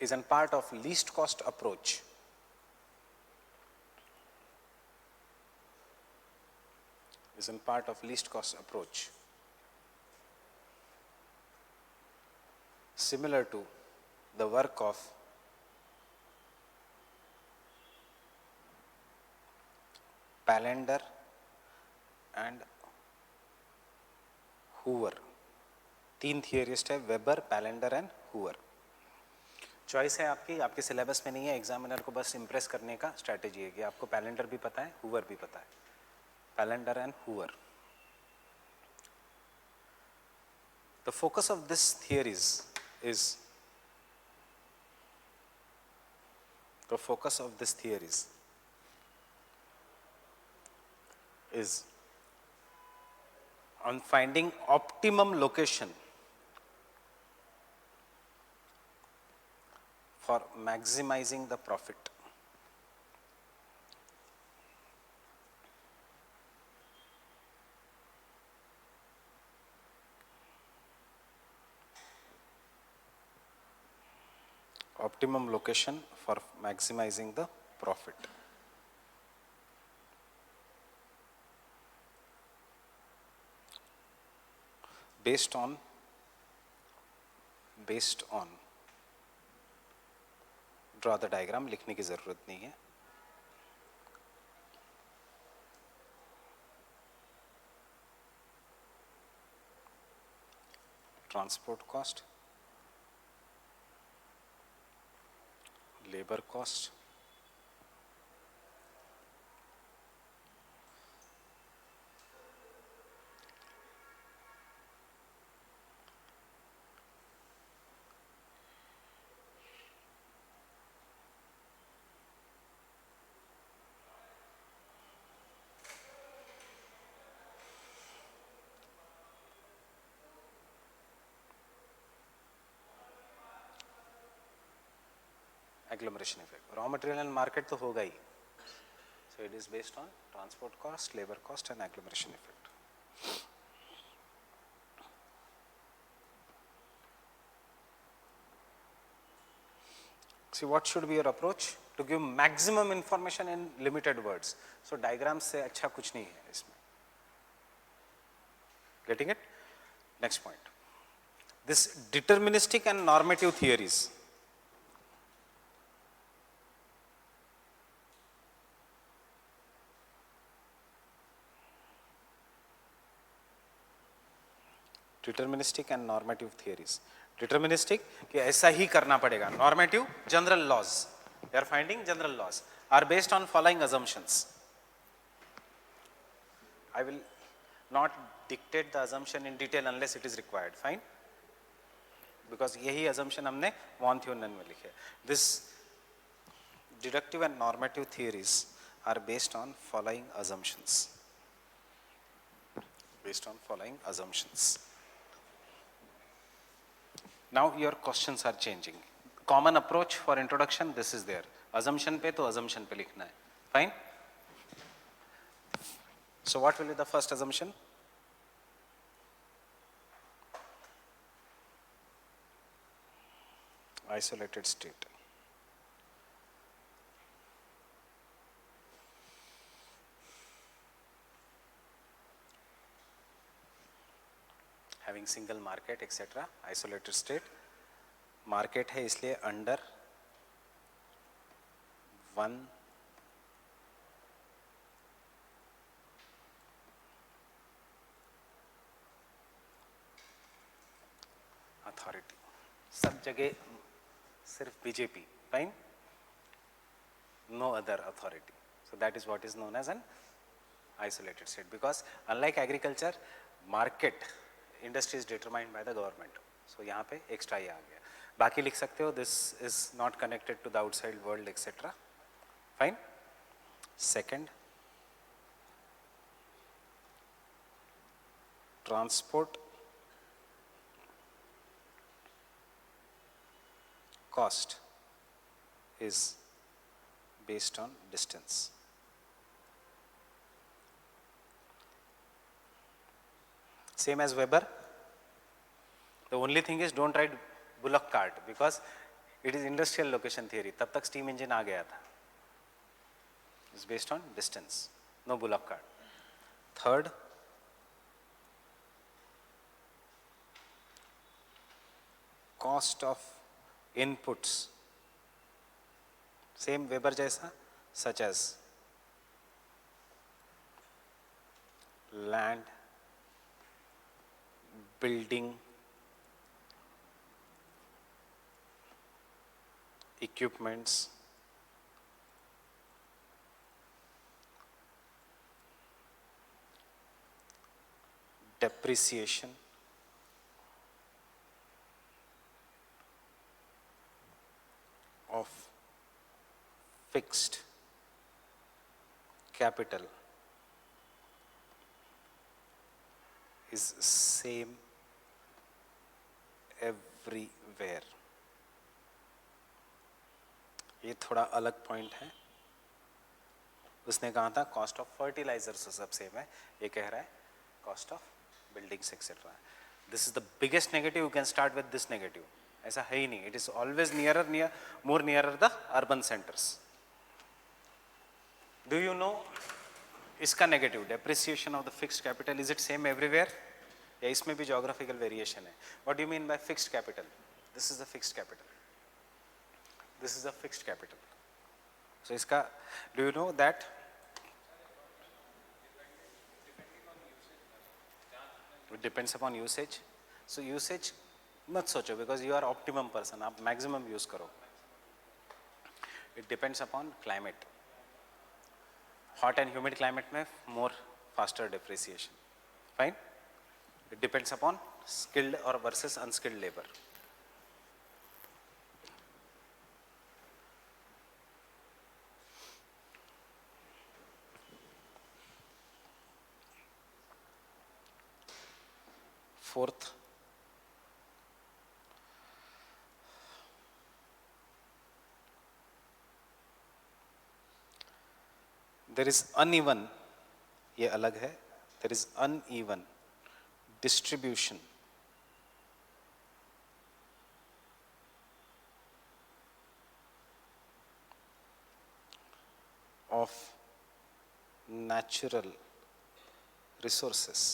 is a part of least cost approach. Similar to the work of Palander and Hoover. 3 theorist है, weber, पैलेंडर and Hoover. Choice है आपकी, आपके syllabus में नहीं है, examiner को बस Impress करने का स्ट्रैटेजी है कि आपको पैलेंडर भी पता है, हूवर भी पता है. Palander and Hoover. The focus of this theories is on finding optimum location for maximizing the profit. Optimum location for maximizing the profit. Based on draw the diagram, लिखने की ज़रूरत नहीं है. Transport cost, labor cost, agglomeration effect. Raw material and market तो होगा ही. So it is based on transport cost, labor cost and agglomeration effect. See, what should be your approach? To give maximum information in limited words. So diagrams से अच्छा कुछ नहीं है इसमें. Getting it? Next point. This deterministic and normative theories. Deterministic and normative theories. Deterministic कि ऐसा ही करना पड़ेगा. Normative, general laws. They are finding general laws are based on following assumptions. I will not dictate the assumption in detail unless it is required. Fine? Because यही assumption हमने von Thunen में लिखे. This deductive and normative theories are based on following assumptions. Based on following assumptions. Now your questions are changing. Common approach for introduction, this is there. Assumption पे तो assumption पे लिखना है. Fine? So what will be the first assumption? Isolated state. Having single market, etc. Isolated state. Market है इसलिए under one authority. सब जगह सिर्फ BJP. Fine? No other authority. So that is what is known as an isolated state. Because unlike agriculture, market industry is determined by the government. So यहाँ पे extra ये आ गया. बाकी लिख सकते हो, this is not connected to the outside world, etc. Fine? Second, transport cost is based on distance. Same as Weber. The only thing is don't write bullock cart because it is industrial location theory. तब तक steam engine आ गया था. It's based on distance. No bullock cart. Third, cost of inputs. Same Weber जैसा, such as land, building, equipments, depreciation, of fixed capital is same everywhere. ये थोड़ा अलग point है। उसने कहा था कॉस्ट ऑफ फर्टिलाइजर्स सब सेम है, ये कह रहा है cost of buildings etcetera. This is the biggest negative, you can start with this negative. ऐसा है ही नहीं, it is always more nearer the urban centres. Do you know इसका negative, depreciation of the fixed capital, is it same everywhere या इसमें भी geographical variation है? What do you mean by fixed capital? This is the fixed capital, this is the fixed capital. So इसका, do you know that it depends upon usage? So usage मत सोचो, because you are optimum person, आप maximum use करो। It depends upon climate, hot and humid climate में more faster depreciation, fine? It depends upon skilled or versus unskilled labor। Fourth, there is uneven, ये अलग है, there is uneven distribution of natural resources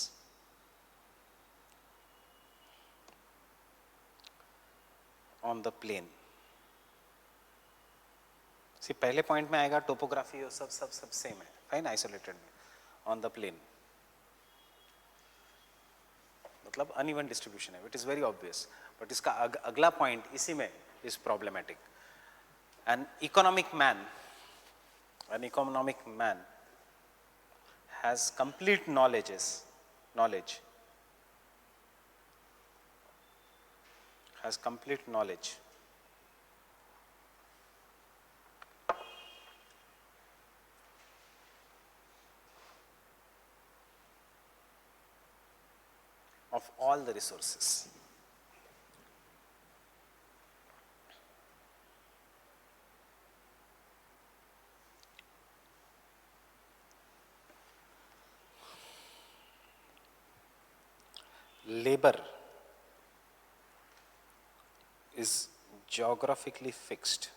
on the plain। सी पहले point में आएगा topography और सब same है, फाइन, आइसोलेटेड में। ऑन द प्लेन मतलब अनइवन डिस्ट्रीब्यूशन है, it is very obvious. But इसका अगला पॉइंट इसी में is problematic. An economic man has complete knowledge has complete knowledge of all the resources। Labor is geographically fixed।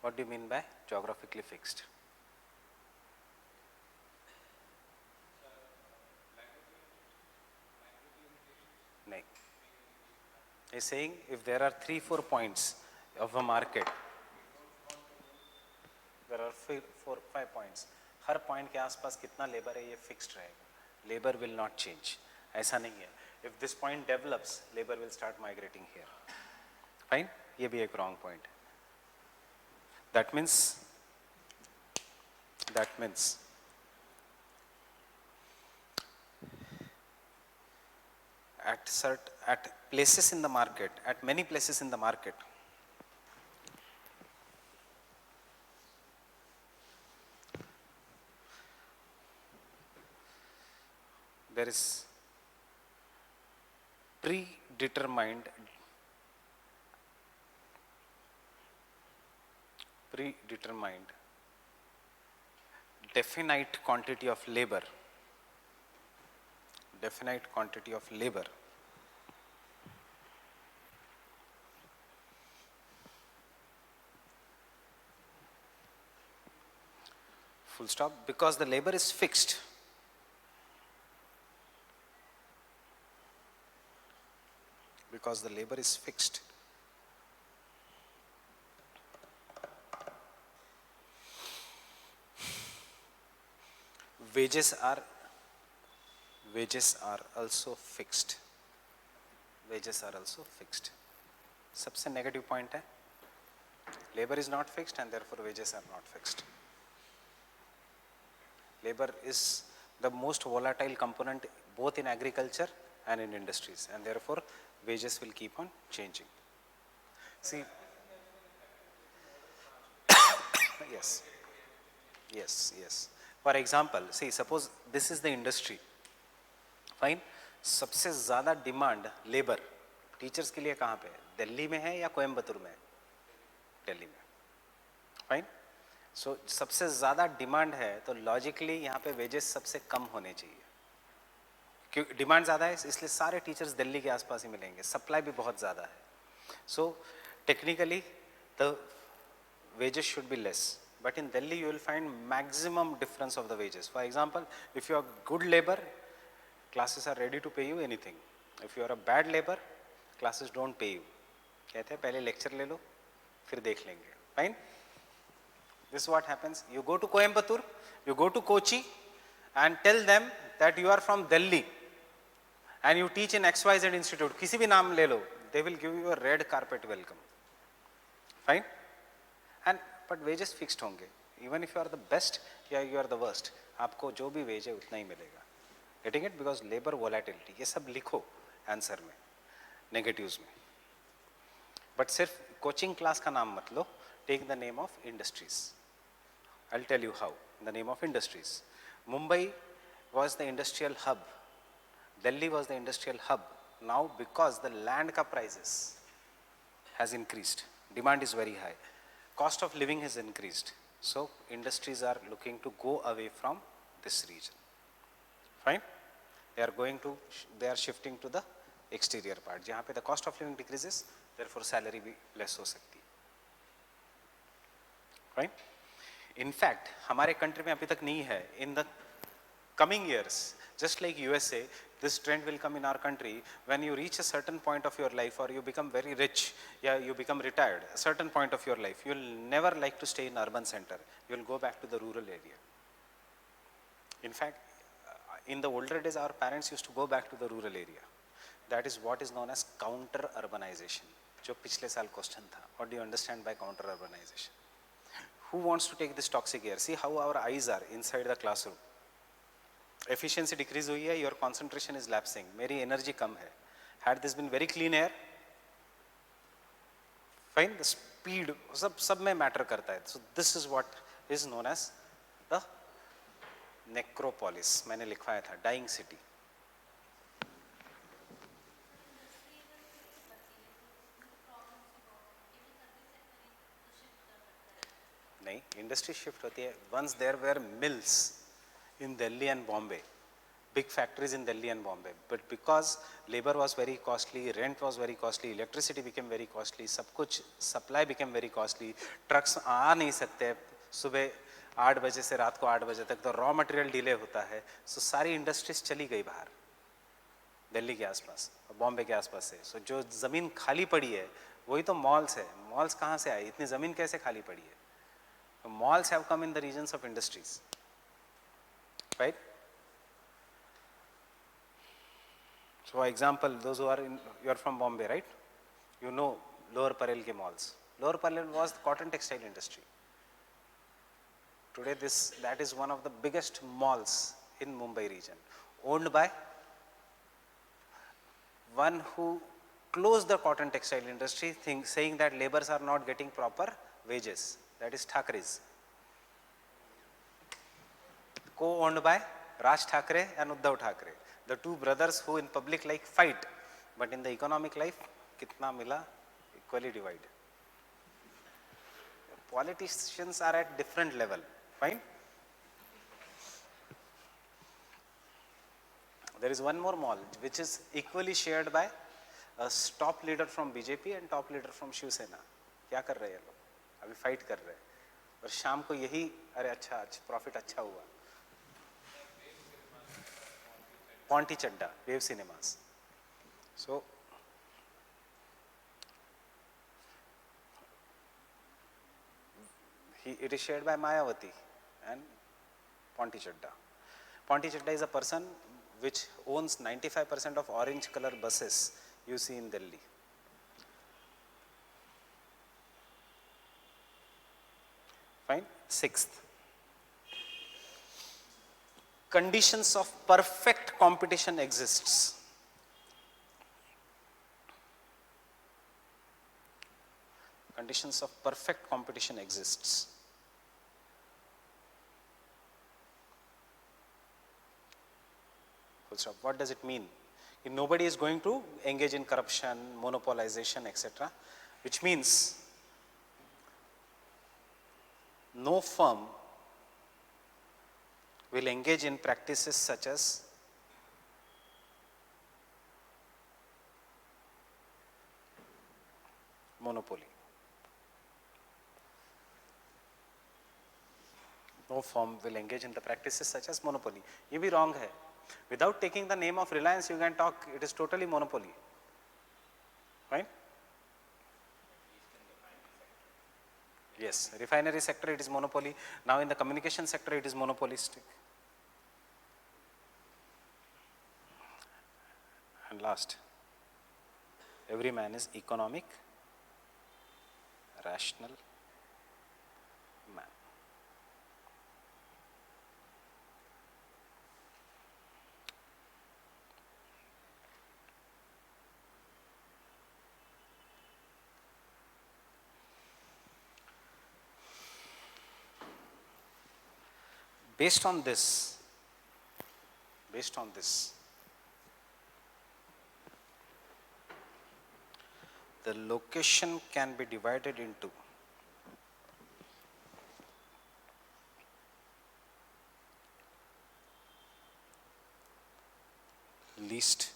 What do you mean by geographically fixed? नहीं, he's saying if there are 3-4 points of a market, there are 4-5 points, her point के आसपास कितना labour है ये fixed रहेगा, labour will not change. ऐसा नहीं है, if this point develops labour will start migrating here, fine. ये भी एक रॉन्ग पॉइंट है। That means at places in the market, at many places in the market, there is predetermined definite quantity of labor, full stop, because the labor is fixed। Because the labor is fixed, wages are also fixed। सबसे negative point है, labour is not fixed and therefore wages are not fixed. Labour is the most volatile component both in agriculture and in industries, and therefore wages will keep on changing। See, yes, For example, see, suppose this is the industry. Fine, सबसे ज़्यादा demand labour teachers के लिए कहाँ पे है? दिल्ली में है या कोयम्बतूर में है? दिल्ली में. फाइन. सो सबसे ज़्यादा डिमांड है तो लॉजिकली यहाँ पे वेजेस सबसे कम होने चाहिए. क्यों डिमांड ज़्यादा है इसलिए सारे टीचर्स दिल्ली के आसपास ही मिलेंगे. सप्लाई भी बहुत ज़्यादा है. So technically the wages should be less, but in Delhi you will find maximum difference of the wages. For example, if you are good labor, classes are ready to pay you anything. If you are a bad labor, classes don't pay you. कहते हैं पहले lecture ले लो फिर देख लेंगे. Fine. This is what happens. You go to Coimbatore, you go to Kochi and tell them that you are from Delhi and you teach in XYZ institute. किसी भी नाम ले लो, they will give you a red carpet welcome. Fine. And but wages fixed होंगे. Even if you are the best या you are the worst, आपको जो भी wage है उतना ही मिलेगा. Getting it? Because labor volatility. ये सब लिखो आंसर में, negatives में. But सिर्फ कोचिंग क्लास का नाम मत लो. Take the name of industries. I'll tell you how. The name of industries. Mumbai was the industrial hub. Delhi was the industrial hub. Now because the land ka prices has increased, demand is very high. Cost of living has increased. So industries are looking to go away from this region. Fine? They are shifting to the exterior part. जहाँ पे the cost of living decreases, therefore salary भी less हो सकती है. Fine? In fact, हमारे country में अभी तक नहीं है. In the coming years, just like USA, this trend will come in our country. When you reach a certain point of your life or you become very rich, yeah, you become retired, a certain point of your life, you will never like to stay in urban center. You will go back to the rural area. In fact, in the older days, our parents used to go back to the rural area. That is what is known as counter urbanization. जो पिछले साल question था. What do you understand by counter urbanization? Who wants to take this toxic air? See how our eyes are inside the classroom. Efficiency decrease हुई है, your concentration is lapsing, मेरी energy कम है. Had this been very clean air, fine, the speed सब में matter करता है. So this is what is known as the necropolis. मैंने लिखवाया था dying city. नहीं, industry shift होती है. Once there were mills in Delhi and Bombay, big factories in Delhi and Bombay, but because labor was very costly, rent was very costly, electricity became very costly, सब कुछ supply became very costly, trucks आ नहीं सकते सुबह 8 बजे से रात को 8 बजे तक, तो रॉ मटेरियल डिले होता है. सो सारी इंडस्ट्रीज चली गई बाहर दिल्ली के आसपास और बॉम्बे के आसपास से. सो जो ज़मीन खाली पड़ी है वही तो मॉल्स है. मॉल्स कहाँ से आए? इतनी ज़मीन कैसे खाली पड़ी है? Malls have come in the regions of industries, right? So for example, those who are you are from Bombay, right? You know Lower Parel ke malls. Lower Parel was the cotton textile industry. Today that is one of the biggest malls in Mumbai region, owned by one who closed the cotton textile industry, saying that laborers are not getting proper wages. That is Thakre's. Co-owned by Raj Thakre and Uddhav Thakre, the two brothers who in public life fight, but in the economic life, kitna mila? Equally divided. Politicians are at different level. Fine. There is one more mall which is equally shared by a top leader from BJP and top leader from Shiv Sena. क्या कर रहे हैं लोग? अभी fight कर रहे हैं और शाम को यही अरे अच्छा प्रॉफिट अच्छा हुआ. Ponty Chadha, Wave Cinemas. So it is shared by Mayawati and Ponti Chadda. Ponti Chadda is a person which owns 95% of orange color buses you see in Delhi. Fine. Sixth, conditions of perfect competition exists. Conditions of perfect competition exists. Full stop. What does it mean? Nobody is going to engage in corruption, monopolization, etc. Which means no firm will engage in practices such as monopoly. No firm will engage in the practices such as monopoly. ये भी wrong है. Without taking the name of Reliance, you can talk, it is totally monopoly. Right? Yes, refinery sector it is monopoly. Now in the communication sector it is monopolistic. And last, every man is economic, rational man. Based on this, the location can be divided into least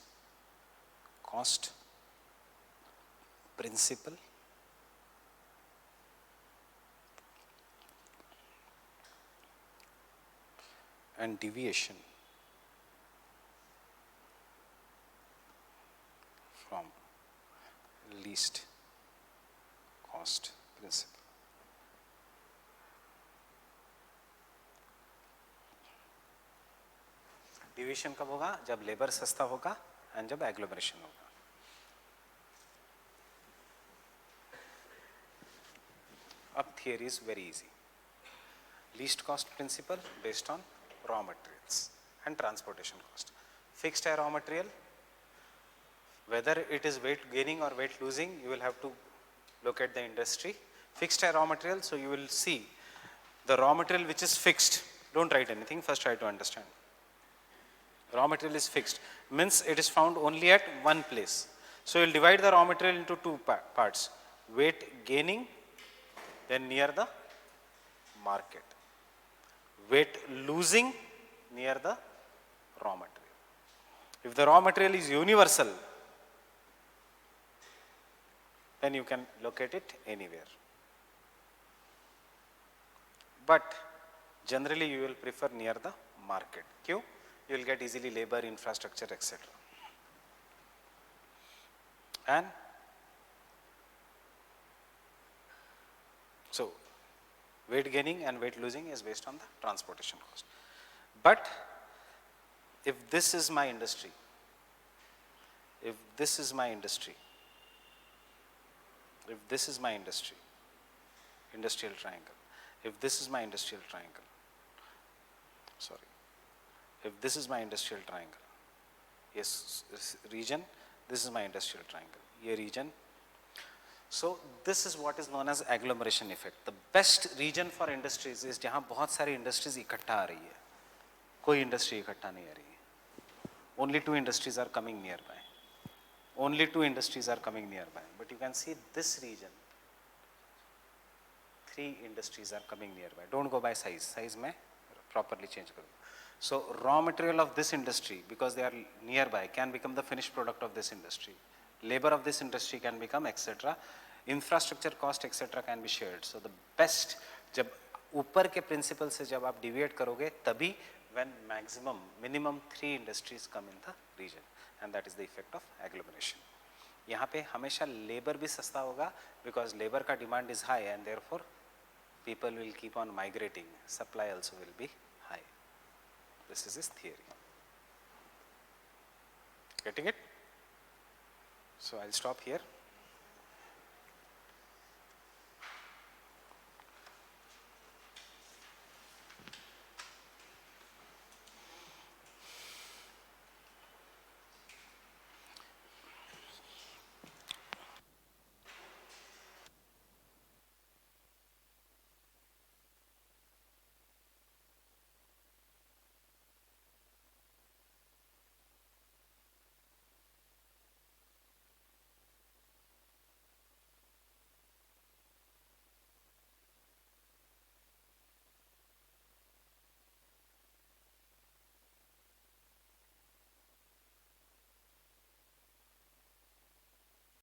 cost principle and deviation from least cost principle. Deviation कब होगा? जब labour सस्ता होगा and जब agglomeration होगा. अब theory is very easy. Least cost principle based on raw materials and transportation cost. Fixed raw material, whether it is weight gaining or weight losing, you will have to look at the industry. Fixed raw material, so you will see the raw material which is fixed. Don't write anything, first try to understand. Raw material is fixed, means it is found only at one place. So you will divide the raw material into two parts, weight gaining, then near the market. Weight losing near the raw material. If the raw material is universal, then you can locate it anywhere. But generally you will prefer near the market. Kyun? You will get easily labor, infrastructure, etc. And so weight gaining and weight losing is based on the transportation cost. But if this is my industry, industrial triangle, if this is my industrial triangle, yes, this region, this is my industrial triangle, ये region. So this is what is known as agglomeration effect. The best region for industries is जहाँ बहुत सारी industries इकट्ठा आ रही है. कोई industry इकट्ठा नहीं आ रही है. Only two industries are coming nearby. But you can see this region, 3 industries are coming nearby. Don't go by size. Size में properly change करो. So raw material of this industry, because they are nearby, can become the finished product of this industry. Labor of this industry can become etc. Infrastructure cost etc. can be shared. So the best, जब ऊपर के principle से जब आप deviate करोगे, तभी when minimum 3 industries come in the region, and that is the effect of agglomeration. यहाँ पे हमेशा labor भी सस्ता होगा, because labor का demand is high and therefore people will keep on migrating. Supply also will be high. This is his theory. Getting it? So I'll stop here.